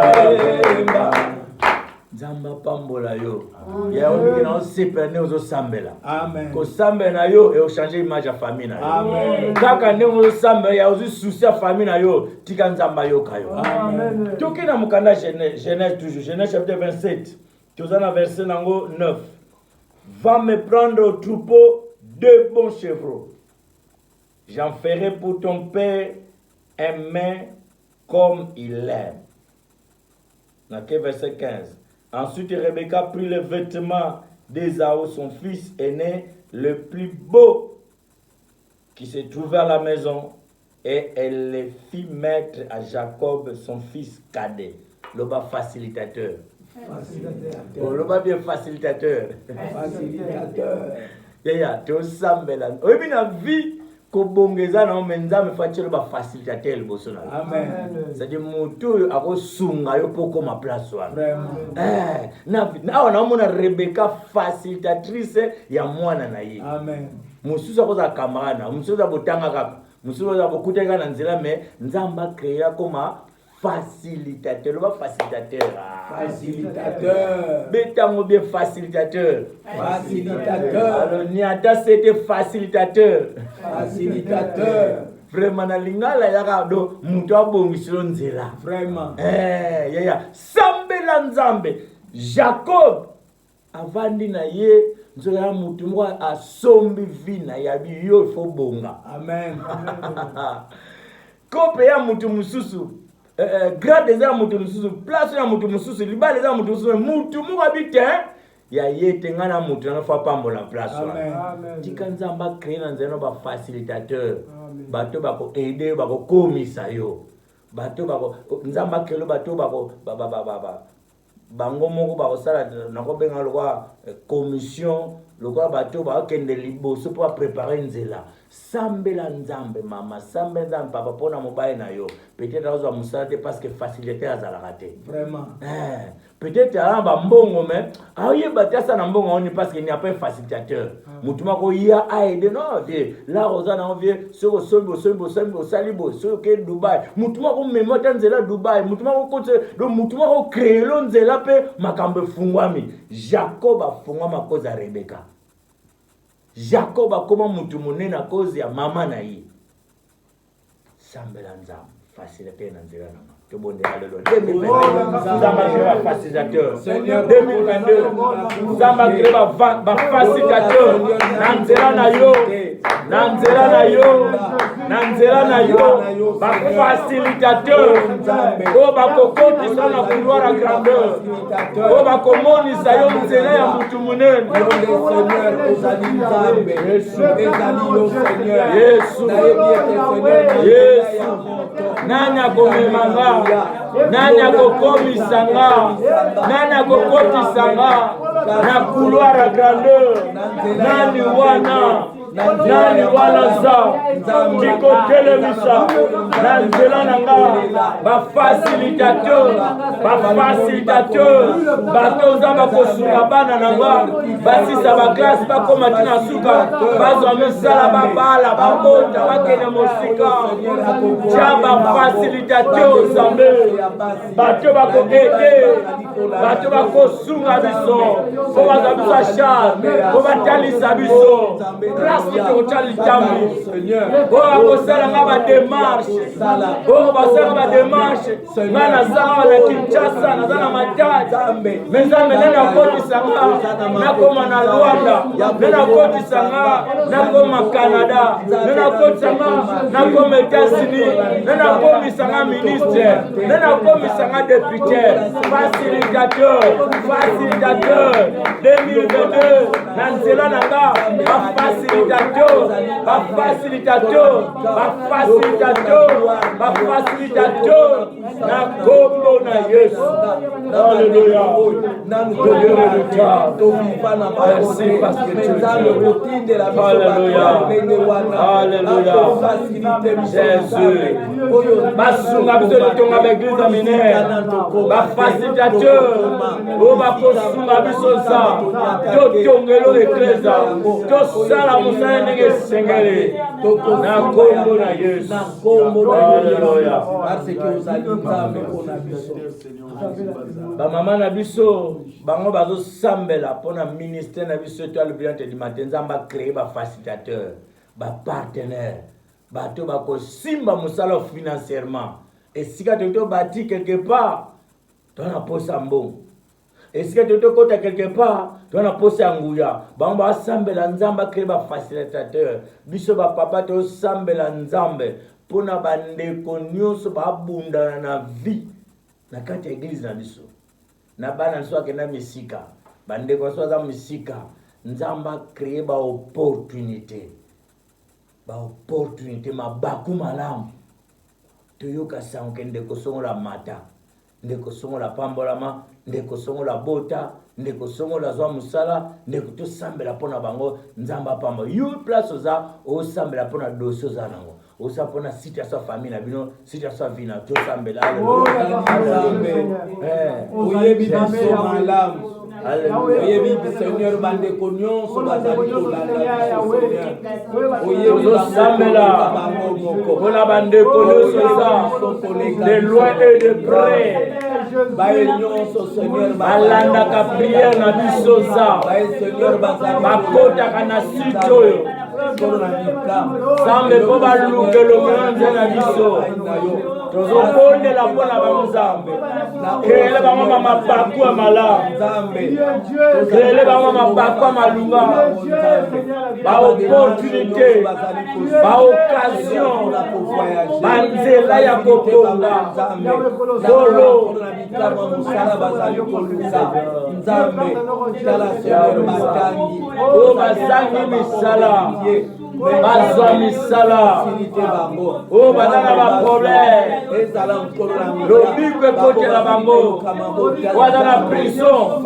Nzamba pambola yo. Ya olingi na osepela ozo sambela. Amen. Ko sambela yo et o changer image ya famille na yo. Amen. Kaka ne ozo sambela ya ozo souci ya famille na yo, tika nzamba yo kayo. Amen. Toki na mukanda Genèse toujours, Genèse chapitre 27. Tozana verset nango 9. Va me prendre au troupeau 2 bons chevreaux. J'en ferai pour ton père un main comme il l'aime. Verset 15. Ensuite, Rebecca prit le vêtement d'Ésaü, son fils aîné, le plus beau qui se trouvait à la maison, et elle le fit mettre à Jacob, son fils cadet. Le bas facilitateur. Le bas bien facilitateur. Facilitateur. Tu es sambela. Oui, mais la vie. Kobongeza na menza me fatchelo ba facilitateur le bosso na. Amen. C'est-à-dire mutu ako sunga yo poko ma place wana. Vraiment. Na mona Rebecca facilitatrice ya mwana na ye. Amen. Mususu akoza kamana, mususu abotanga kaka. Mususu abokuteka na nzela me nzamba créer comme facilitateur, le facilitateur. Facilitateur. Bétango bien facilitateur. Facilitateur. Alors Niata c'était facilitateur. Facilitateur. Vraiment na lingala yaka do mutu abongisilo nzela. Vraiment. Sambela nzambe. Jacob avandi na ye nzoya mutu mwa asombi vina ya biyo fo bonga. Amen. Kope ya mutu mususu. Grade za mutu mususu, place ya mutu mususu, libale za mutu mususu, mutu mukabite ya yete ngana mutu na fa pambola place. Amen. Tika nzamba créer na nzeno ba facilitateur. Bato bako aider bako komisa yo. Bato bako nzamba créer bato bako bango moko bako sala nako benga lokwa commission lokwa bato ba kende liboso pour préparer nzela. Sambela nzambe mama, sambela nzambe papa pona mobile na yo. Peut-être azo musala parce que facilité azala raté. Vraiment. Peut-être alamba mbongo mais aye batasa na mbongo on parce qu'il n'y a pas un facilitateur. Mutuma ko ya aide non de la rosa na envie sur sombo salibo sur ke Dubai. Mutuma ko memota nzela Dubai, mutuma ko kote do mutuma ko créer lo nzela pe makambe fungwami. Jacob afungwa makoza Rebecca. Jacob akoma mutu munene à cause ya mama na ye. Sambela nzambe facilitateur na nzela na ma. Que bon alléluia. 2022 Zamba créera facilitateur. 2022 Zamba créera ba facilitateur. Nanzela na yo. Nanzela na yo. Nanzela na yo. Ba facilitateur. O ba kokoti sana couloir à grandeur. O ba komoni sa yo nzela ya mutu munene. Seigneur ozali nzambe. Yesu ezali yo Seigneur. Yesu. Yesu. nani akomemanga, nani akokomisanga, nani akokotisanga na couloir à grandeur, nani wana za kikotelemisa na nzela nanga bafacilitateur bato oza bakosunga bana nanga basisa baklase bakoma tina suka bazwa misala babala babota bakende mosika tia bafacilitateur zambe bato bakoede bato bakosunga biso po bazwa biso achar po batalisa biso démarche ngana zanga na Kinshasa na zana matati mezambe nena kotisanga na koma na Rwanda nena kotisanga na koma Canada nena kotisanga na koma États-Unis nena komisanga ministre nena komisanga député facilitateur 2022 na nzela nanga facilitateur na kombo na Yesu. Alléluia. Merci parce que tu es Dieu. Alléluia. Alléluia. Jésus. Basunga biso litonga l'église aminaire. Facilitateur. O bakosunga biso sa. Totongelo l'église. Tosala musala ndenge sengele. Na kombo na Yesu. Alléluia. Bamama na biso bango bazo sambela pona ministère na biso to albiante di matin nzamba créer ba facilitateur ba partenaire bato bako simba musala financièrement et si ka to bati quelque part to na posa mbongo et si ka to kota quelque part to na posa nguya bango ba sambela nzamba créer ba facilitateur biso ba papa to sambela nzambe pona bandeko nyonso babunda na vie na kati ya église na biso na bana nso akenda misika bandeko nso aza misika nzamba créer ba opportunité mabaku malamu toyoka sanke ndeko songola mata ndeko songola pambolama ndeko songola bota ndeko songola zwa musala ndeko tosambela pona bango nzamba pamba you place oza osambela pona dossier oza nango osa pona site ya sa famille na bino site ya sa vie na tosambela oyebi biso malamu oyebi Seigneur bandeko nyonso bazali kolanda oyebi tosambela pona bandeko nyonso eza de loin et de près baye nyonso Seigneur balandaka prière na biso za bakotaka na site oyo Zambe po balukelo mwanze na biso tozobondela mpona bango Zambe kelele bango mabaku ya malamu kelele bango mabaku ya malunga baopportunité baoccasion banzela ya kobonga solo o bazangi misala bazwa misala o bazana ba problème lobiko ekotela bango wazana prison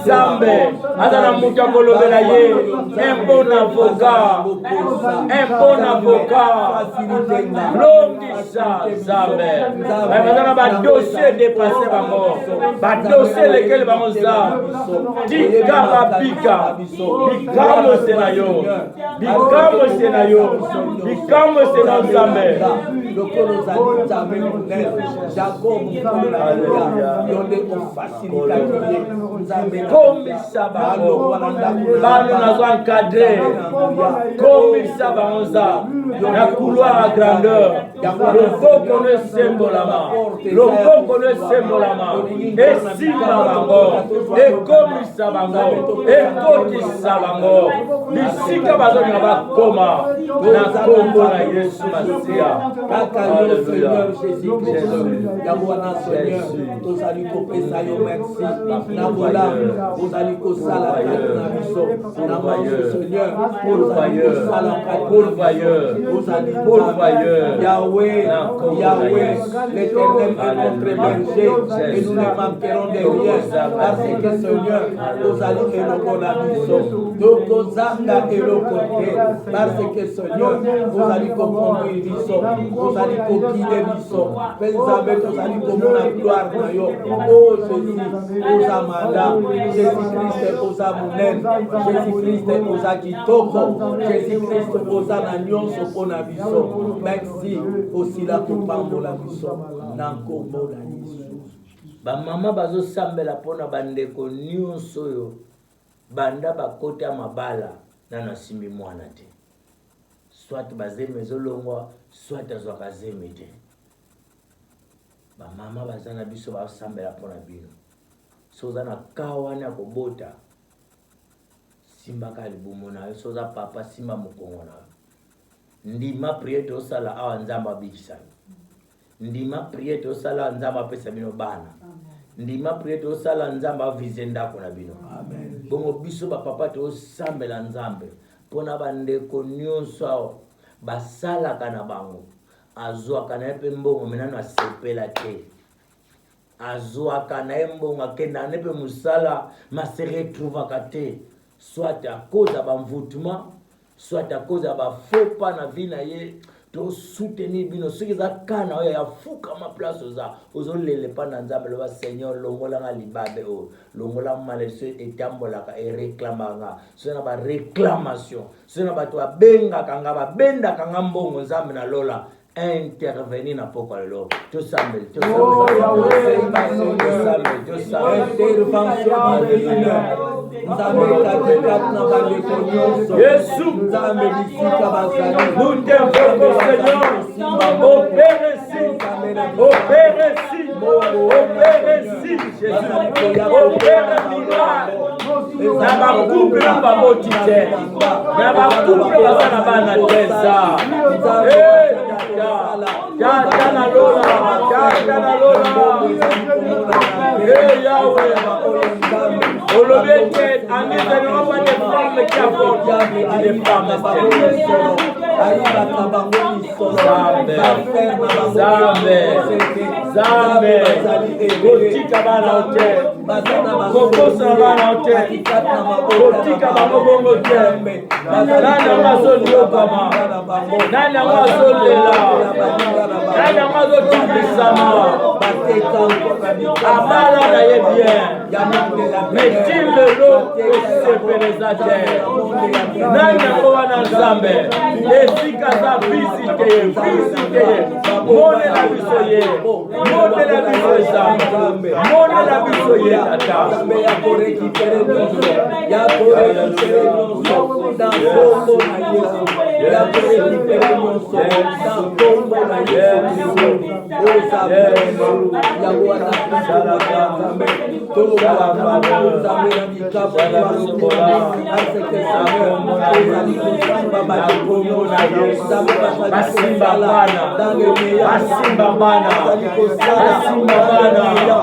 Zambe azana mutu akolobela ye un bon avocat longisa Zambe bazana badossier dépassé bango badossier lesquels bango za tika babika bikamo sena yo bikamo sena yo bikamo sena Zambe lokolo zali Zambe munene Jacob yonde ofacilitateur Zambe komisa bango bano nazo encadré komisa bango za na couloir à grandeur loboko ne sembolama esimba bango ekomisa bango ekotisa bango bisika bazolinga bakoma na kombo na Yesu Masiya. kaka yo Seigneur Jésus Jésus-Christ. Yawana Seigneur, tous allez couper ça, yo merci. Nabola, vous allez couper ça la tête na biso. Nabola Seigneur, vous allez couper ça la tête. Vous allez Yahweh, Yahweh, l'Éternel est notre berger et nous ne manquerons de rien parce que Seigneur, vous allez faire le bon abisso. Donc, vous allez le côté parce que Seigneur, vous allez comprendre bisso, vous allez guider bisso. Pensez que vous allez comprendre la gloire de Dieu. Oh Jésus, vous amala, Jésus-Christ vous amunen, Jésus-Christ vous a kitoko, Jésus-Christ vous a nagnon sopona bisso. Merci aussi la kupambola biso nankombo na Yesu. Ba mama bazo sambela pona bandeko nyonso yo banda bakota mabala na nasimbi mwana te. Soit bazeme zolongwa, soit azwaka zeme te. Ba mama bazana biso ba sambela pona bino. Soza na kawana kobota. Simba kalibumo na yo, soza papa simba mukongo na yo. Ndima priete osala awa nzamba bikisana. Ndima priete osala nzamba pesa bino bana. Ndima priete osala nzamba vizenda kona bino. Amen. Bongo biso ba papa to sambela nzambe. Pona bandeko nyonso basala kana bango. Azwa kana epe mbongo menano asepela te. Azwa kana mbongo akenda nepe musala ma se retrouva kate. Soit à cause de l'envoûtement, soit à cause de la faux pas na vie na ye, to soutenir bino ceux qui za kana ya fuka ma place ozo lele pa na nzambe le Seigneur longola nga libabe o longola malese etambola ka e réclamanga ceux na ba réclamation ceux na ba to benga kanga ba benda kanga mbongo nzambe na lola intervenir na poko lelo to sambe to Jésus, nous t'invoquons Seigneur, opère ici, Jésus, opère miracle. Na bakupe na babotite, na bakupe bazana bana tesa. Tata na lola, Yahweh. Olobete, amis, nous n'avons pas des femmes qui apportent des femmes Zambe, Botika bana hotel, Kokosa bana hotel, Botika bana hotel, Nana mazoni yokama, Nana mazoni lela, Nana mazoni tibisama, Amala na ye bien, mais il le lot se pénézateur, Nana kowana Zambe, Esika za visite, Mone la bisoye, Mone la bisoye Zambe, Mone la bisoye Tata. Ya kore kipere nyonso, ya kore kipere nyonso, na kombo na Yesu. Ya kore kipere nyonso, na kombo na Yesu. O Zambe, ya wana kusala Zambe, todo Zambe na mikapo ya Sokola, aseke Zambe, ozali kusamba bajikonyo na Yesu. Zambe basimba bana, basimba bana, basimba bana.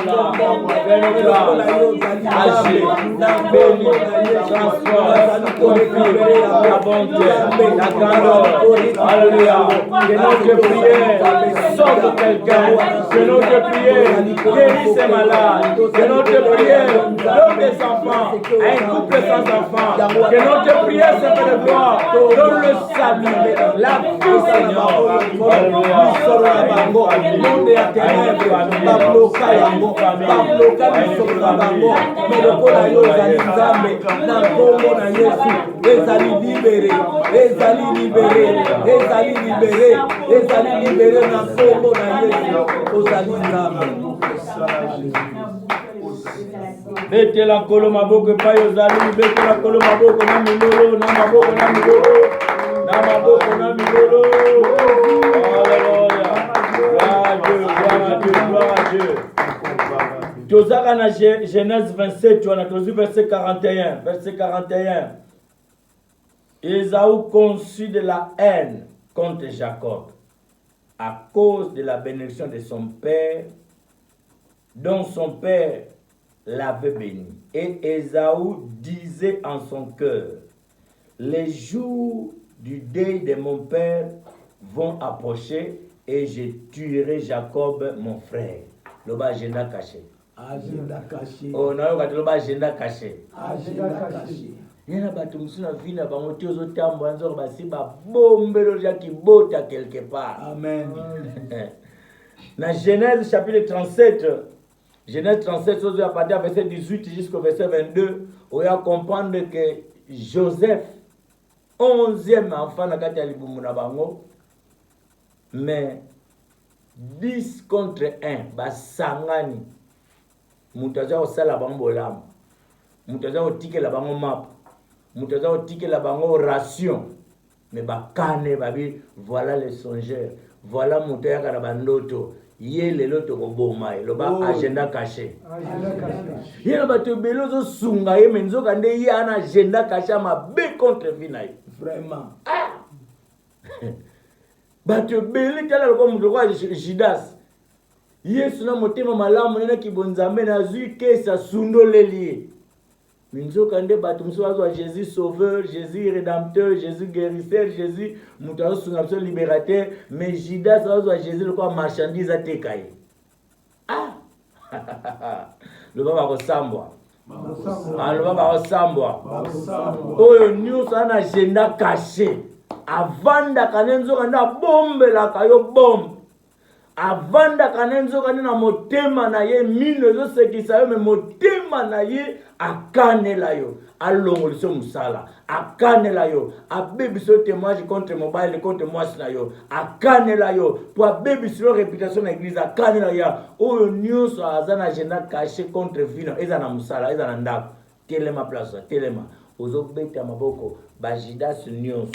la bonté, la grandeur. Alléluia. Que notre prière sauve quelqu'un. Que notre prière guérisse les malades. Que notre prière donne des enfants à un couple sans enfants. Que notre prière se fait de gloire. Donne le salut, la vie, Seigneur. Alléluia. Bete la kolo maboko pa yozali, bete la kolo maboko na milolo, na maboko na milolo, na maboko na milolo. Alléluia. Gloire à Dieu. Tozaka na Genèse 27, tu as tozu verset 41, verset 41. Ésaü conçut de la haine contre Jacob à cause de la bénédiction de son père, dont son père l'avait béni. Et Ésaü disait en son cœur, les jours du deuil de mon père vont approcher et je tuerai Jacob mon frère. Loba agenda caché. Agenda caché. Oh non, loba agenda caché. Agenda caché. Yena bato musuna vina bango ti ozotambo anzo basi ba bombelo ya kibota quelque part. Amen. Na Genèse chapitre 37, Genèse 37 à partir du verset 18 jusqu'au verset 22, on va comprendre que Joseph 11e enfant na kati ya libumu na bango, mais 10 contre 1 basangani. Mutaza osala bango lam. Mutaza otikela bango map. Mutaza otikela bango ration. Mais bakane babi voilà les songeurs. Voilà mutaya kana bandoto. Ye lelo to koboma lo ba agenda caché. Agenda caché. Ye ba to belozo sunga ye menzo kande ye ana agenda caché ma be contre vinai. Vraiment. Bato beli tala ko muto kwa Judas. Yesu na motema malamu nena kibonzambe na zui kesa sundoleli. Minzo kande bato mso wazo Jésus sauveur, Jésus rédempteur, Jésus guérisseur, Jésus muto sunga mso libérateur, mais Judas wazo Jésus le kwa marchandise atekai. Ah. Le baba ko sambwa. Le baba ko sambwa. Oyo nyuso ana agenda caché. Avanda kanenzo kanda bombe la kayo bombe. Avanda kanenzo kanena motema na ye mino zo sekisa yo me motema na ye akane la yo alongoliso musala akane la yo abebiso témoignage contre mobile contre moi na yo akane la yo pour abebiso réputation na église akane la ya oyo nyonso azana agenda caché contre vino eza na musala eza na ndako telema place telema ozo beta maboko ba Judas nyonso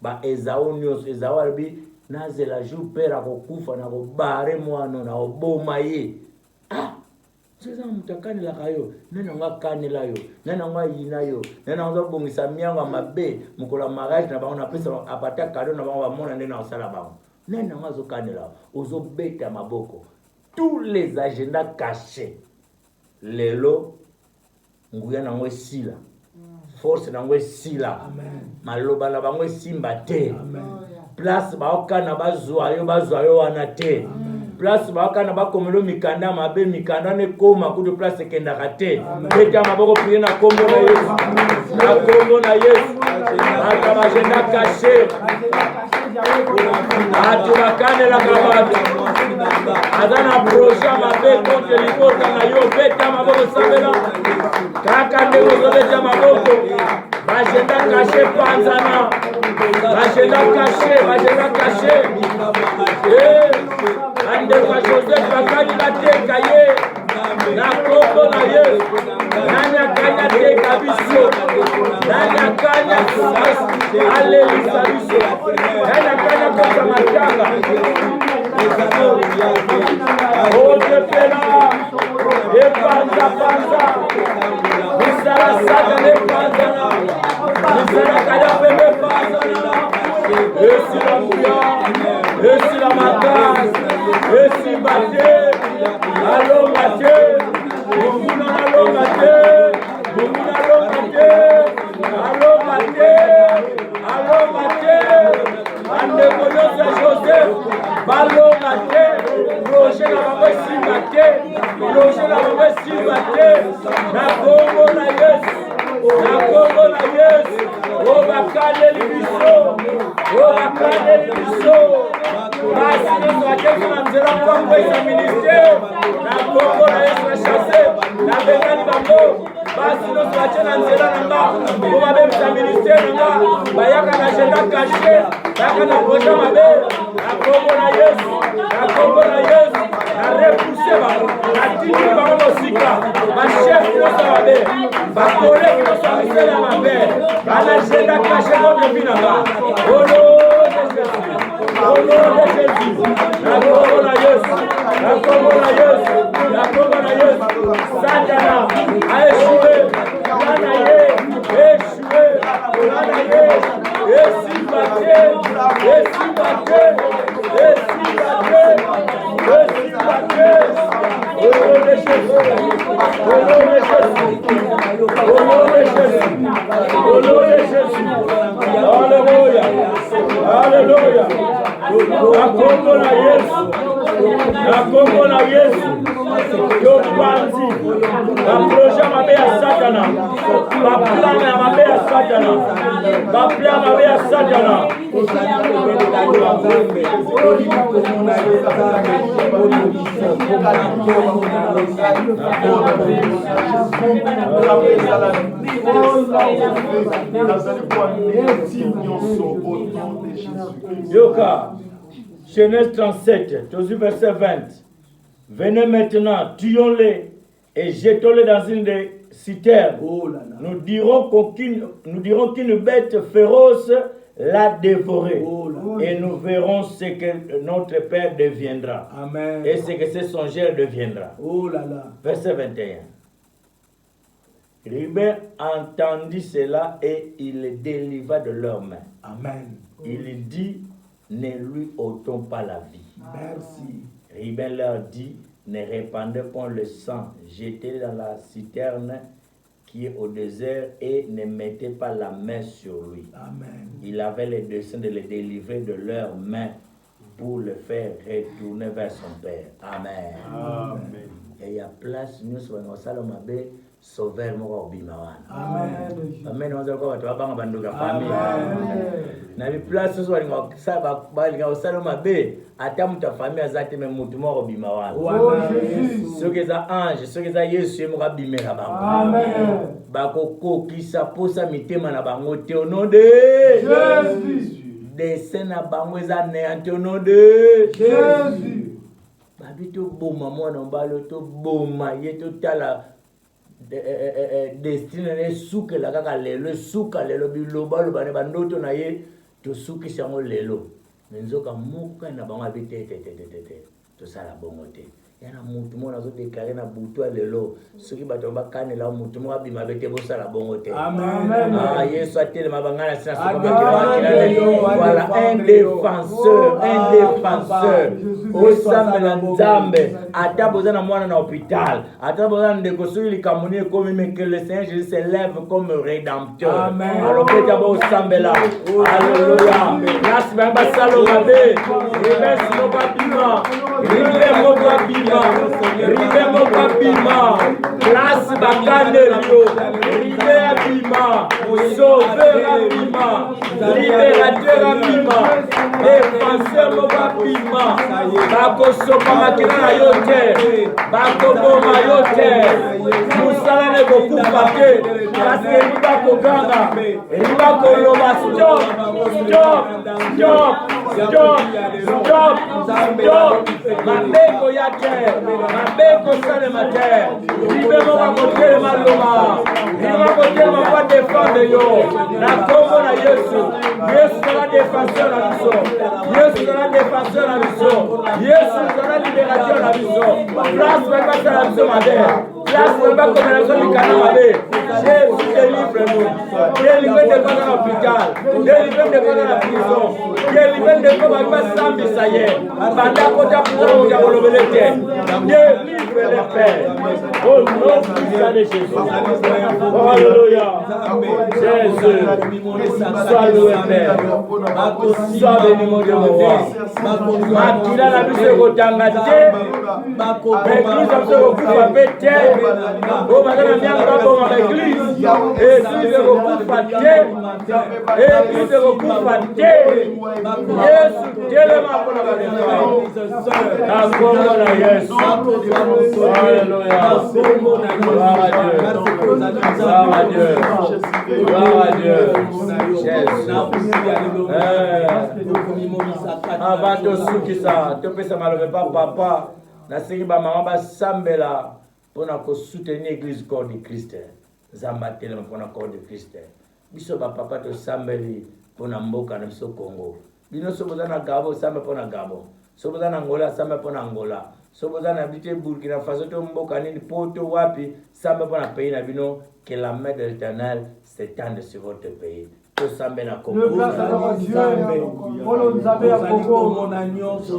ba Ésaü nyonso Ésaü albi nazela jour père akokufa na kobare mwana na oboma ye ah seza mutakani la kayo nana nga kanela yo nana nga yina yo nana nga bongisa miango mabe mukola mariage na bango na pesa apata cadeau na bango bamona ndena osala bango nana nga zo kanela ozo beta maboko tous les agendas cachés lelo nguya na ngwe sila force na ngwe sila maloba na bango simba te place baokana bazwa yo wana te place baokana bakomelo mikanda mabe mikanda ne koma kudu place kendaka te beta maboko prier na kombo na Yesu na kombo na Yesu ata bagenda caché atu bakane la kabatu azana projet mabe contre libota na yo beta maboko sabela kaka ndeko zo beta maboko bagenda caché panzana bagenda caché ande kwa Joseph bakani la teka ye na kombo na ye nanya kanya teka biso nanya kanya alelisa biso nanya kanya kosa matanga oje pela epanza misala sata epanza misala kada pepe panza esi la muya esi la makas esi bate alonga te, mokuna alonga te, mokuna alonga te, alonga te, alonga te, andeko nyonso ya Joseph, balonga te, projet na bango esimba te, projet na bango esimba te, na kombo na Yesu, na kombo na Yesu, o bakaleli biso, o bakaleli biso, basi nyonso bakeki na nzela mpango eza ministere, na kombo na Yesu na chasse, na bengani bango, basi nyonso batie na nzela na nga, po babebisa ministere na nga, bayaka na agenda caché, bayaka na projet mabe, na kombo na Yesu, na kombo na Yesu, na repousse bango, na tindi bango mosika, bachef nyonso mabe, bakoleki nyonso misele ya mabe, bana agenda caché contre vi na nga, au nom de Jésus, au nom de Jésus, na kombo na Yesu, na kombo na Yesu, na kombo na Yesu, Satana a échoué, Nana ye, échoué, Nana ye, esibaté, esibaté, esibaté, esibaté, au nom de Jésus, au nom de Jésus, au nom de Jésus, au nom de Jésus, alléluia, alléluia, na kombo na Yesu, na kombo na Yesu, yo kwanzi, na projet mabe ya Satana, ba plan ya mabe ya Satana, ba plan mabe ya Satana. Yoka, Genèse 37, verset 20. Venez maintenant, tuons-les et jetons-les dans une des citernes. Nous dirons qu'une bête féroce l'a dévoré. Et nous verrons ce que notre Père deviendra. Amen. Et ce que ce songeur deviendra. Verset 21. Ribin entendit cela et il les délivra de leurs mains. Amen. Il dit, ne lui ôtons pas la vie. Merci. Ribin leur dit, ne répandez point le sang, jetez-le dans la citerne qui est au désert et ne mettez pas la main sur lui. Amen. Il avait le dessein de les délivrer de leurs mains pour le faire retourner vers son Père. Amen. Amen. Et il y a place, nous sommes au salon mabe, sauveur moko bimawana. Amen. Amen. On va voir toi banduka famille. Na bi place so walinga saba balinga salon mabe, ata muta famille azate me mutu moko bimawana. Soki za ange, soki za Yesu moko bimela bango. Amen. Bakoko kisa posa mitema na bango te au nom de Jésus. Descend na bango za néanti au nom de Jésus. Babi to boma mwana mbalo to boma ye to tala destine ne suke la kaka lelo suka lelo biloba lo bane bandoto na ye to suki sango lelo menzoka muka na bango abite te to sala bongo te yana mutu mona zo déclarer na butu lelo soki bato bakanela mutu mo abima bete bo sala bongo te. Amen. Ah Yesu atele mabangana sina voilà un défenseur au sambe na nzambe ata bozana mwana na hôpital ata bozana ndeko soki likamuni comme mais que le Seigneur Jésus s'élève comme rédempteur. Amen. Alors peut-être bo sambe là alléluia grâce ba basalo mabe reverse no babima ribe mo babima ribe mo babima grâce bakane rio ribe abima sauveur abima libérateur abima défenseur mo babima bakosopa makina na yo te bakoboma yo te musala ne kokufa te parce que riba koganga riba koloba stop stop stop stop stop stop mabeko ya terre mabeko salema terre ribe mo bakotere maloma ribe bakotere ma défendre yo na kombo na Yesu Yesu sera défenseur na biso Yesu sera défenseur na biso Yesu sera libérateur na biso place bakasa na biso mabe place on va combinaison du canal Jésus délivre-nous. Délivre de quoi dans l'hôpital. Délivre de quoi dans la prison. Délivre de quoi dans la sambi ça y est. Pendant qu'on t'a pris on t'a relevé les têtes. Délivre les pères. Au nom puissant de Jésus. Alléluia. Jésus. Sois loué Père. Sois béni mon Dieu mon roi. Makila na biso kotanga te. Église a besoin de couper bête. Oh madame mianga bon l'église. Église kokufa te. Église kokufa te. Yesu telema pona ba akombo na Yesu. Alléluia. Gloire à Dieu. Gloire à Dieu. Jésus. Avant de soukisa, tu peux se malheureux pas papa. Na sengi ba maman ba sambela pona ko soutenir l'église corps de Christ. Zamba telema pona corps de Christ. Biso ba papa to sambeli pona mboka na biso Congo. Bino so bozana Gabon samba pona Gabon. So bozana Angola samba pona Angola. So bozana habiter Burkina Faso to mboka nini poto wapi samba pona pays na bino que la main de l'Éternel s'étende sur votre pays. Le grâce à Dieu, Olo Nzambe à Congo,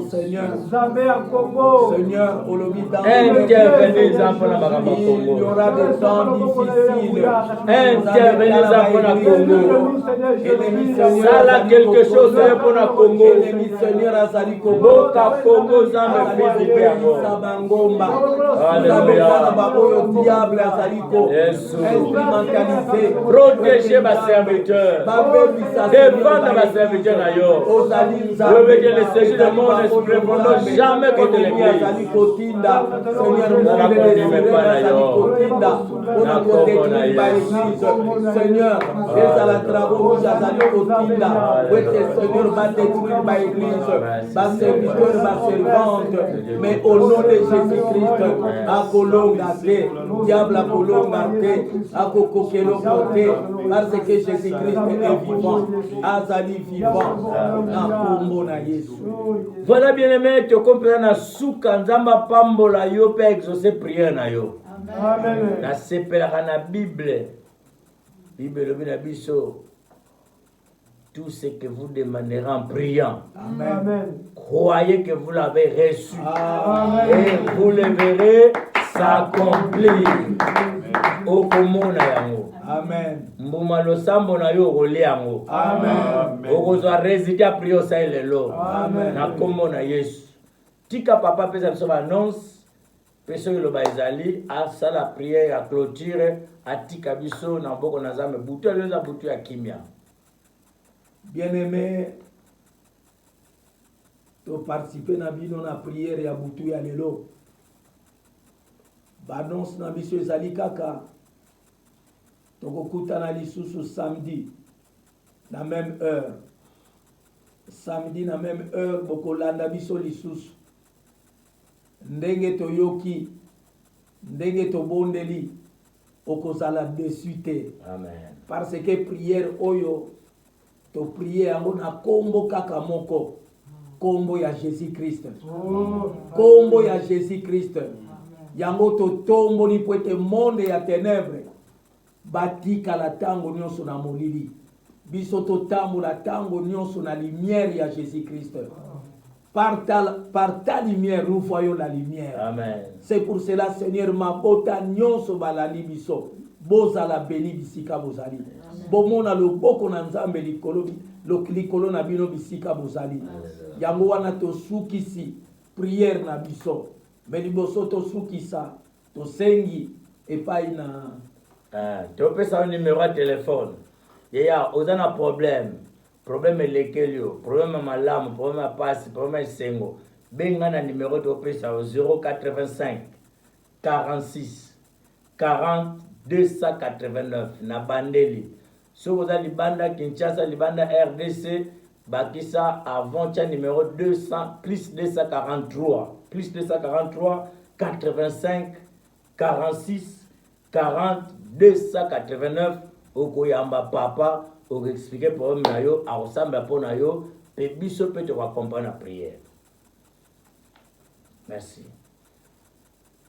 Seigneur, Nzambe à Congo, Seigneur, intervenez il y aura des temps difficiles, intervenez pour la Congo, ça là quelque chose pour la Congo, Seigneur Azali Congo, Congo, Zambé, Fils diable Azali Congo, protégez ma serviteur. Défendre ma serviteur d'ailleurs. Je veux dire le séjour de mon esprit pour ne jamais contre l'église. Seigneur, c'est à la travaux, Seigneur va détruire ma église, ma serviteur, ma servante, mais au nom de Jésus-Christ, à Colongate, diable à Colongate, à Kokokelo Côté, parce que Jésus-Christ est vivant, Azali vivant, na kombo na Yesu. Voilà bien aimé, tu comprends na souka nzamba pambola yo pe exaucer prière na yo. Amen. Na sepelaka na Bible. Bible lobi na biso. Tout ce que vous demanderez en priant. Amen. Croyez que vous l'avez reçu. Amen. Et vous le verrez s'accomplir. Okomona yango. Amen. Mbuma losambo na yo role yango. Amen. Okozwa résider à prier au sein lelo. Amen. Na kombo na Yesu. Tika papa pesa biso annonce. Peso yo loba ezali a sala prière à clôture atika biso na boko na Nzambe butu aleza butu ya kimia. Bien-aimé, tu participes na bino na prière ya butu ya lelo. Badons na biso ezali kaka. Tokokutana lisusu samedi na même heure. Samedi na même heure bokolanda biso lisusu. Ndenge toyoki, ndenge tobondeli okozala dessus te. Amen. Parce que prière oyo to prier yango na kombo kaka moko. Kombo ya Jésus-Christ. Kombo ya Jésus-Christ. Yango to tombo ni poete monde ya ténèbres. Batika la tango nyonso na molili. Biso to tambo la tango nyonso na lumière ya Jésus-Christ. Par ta lumière, nous voyons la lumière. Amen. C'est pour cela, Seigneur, ma bota nyonso balali biso. Boza la beni bisika bozali. Bomona lo boko na Nzambe likolo na bino bisika bozali. Yango wana to sukisi prière na biso. Mais liboso to sukisa to sengi epai na Tu peux ça un numéro de téléphone. Il y a un problème. Problème lequel problème malamu, problème passe, problème sengo. Benga na numéro tu peux ça au 085 46 40 289 na bandeli. Si vous avez Libanda Kinshasa, Libanda RDC, Bakissa avant le numéro 200 plus 243 85 46 40 289 okoyamba papa o expliquer problème na yo a ressemble pour na yo et biso peut te accompagner la prière. Merci.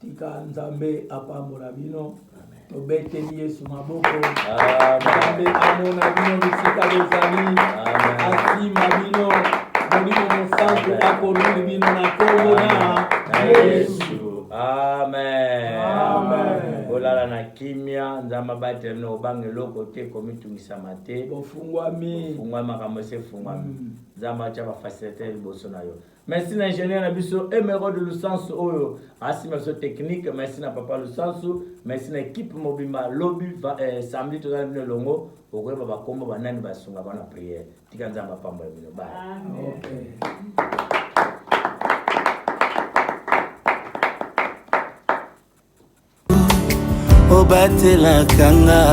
tika nzambe apambola bino tobeteli Yesu maboko nzambe amona bino bisika bezali asima bino molimo mosantu akoruli bino na kombo na Yesu. Amen. Amen. Olala na kimia nzamba batele no bangelo kote komitungisa mate bofungwami makambo se fungwami nzamba cha ba faciliter liboso na yo. Merci na ingénieur na biso Emerald de Lusansu oyo asima so technique, merci na papa Lusansu, merci na équipe mobimba lobby samedi to na longo okoyeba bakombo banani basunga bana prière tika nzamba pambo ya bino bye. Okay. Obatela kanga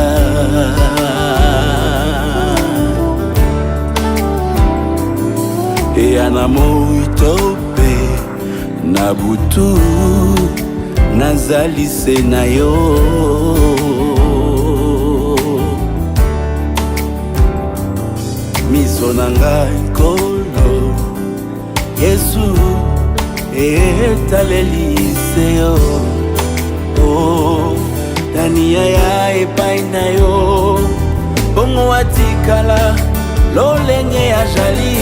Eyana moitope na butu nazali se na yo miso na ngai nkolo Yesu etaleli se yo Tania ya epai na yo bongo watikala lolenge ya jali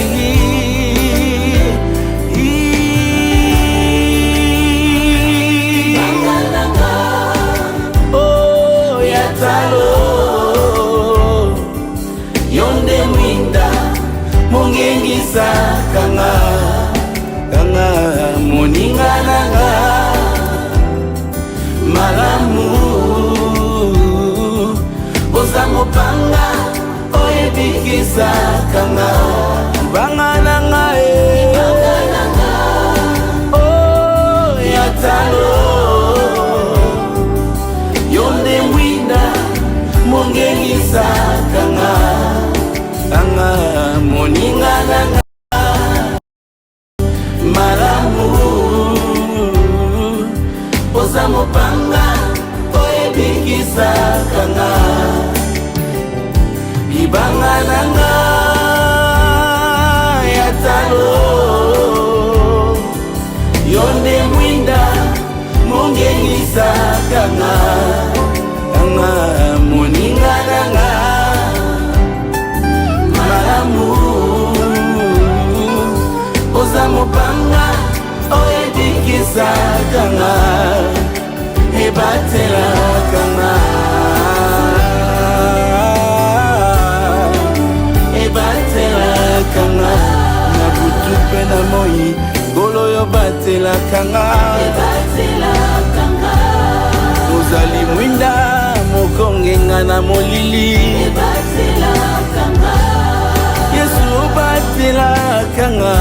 oh ya talo yonde mwinda mongengisa kanga moninga nanga malamu oza mopanga oyebikisa kanga banga nanga oh ya talo yonde mwinda mongengisa kanga moninga nanga malamu oza mopanga oyebikisa kanga ibanga nanga ya talo yonde mwinda mongengisa kanga moninga nanga malamu oza mopanga oyebikisa kanga ebatela kanga kanga na butu pe na moi golo yo batela kanga ozali mwinda mokongenga na molili Yesu obatela kanga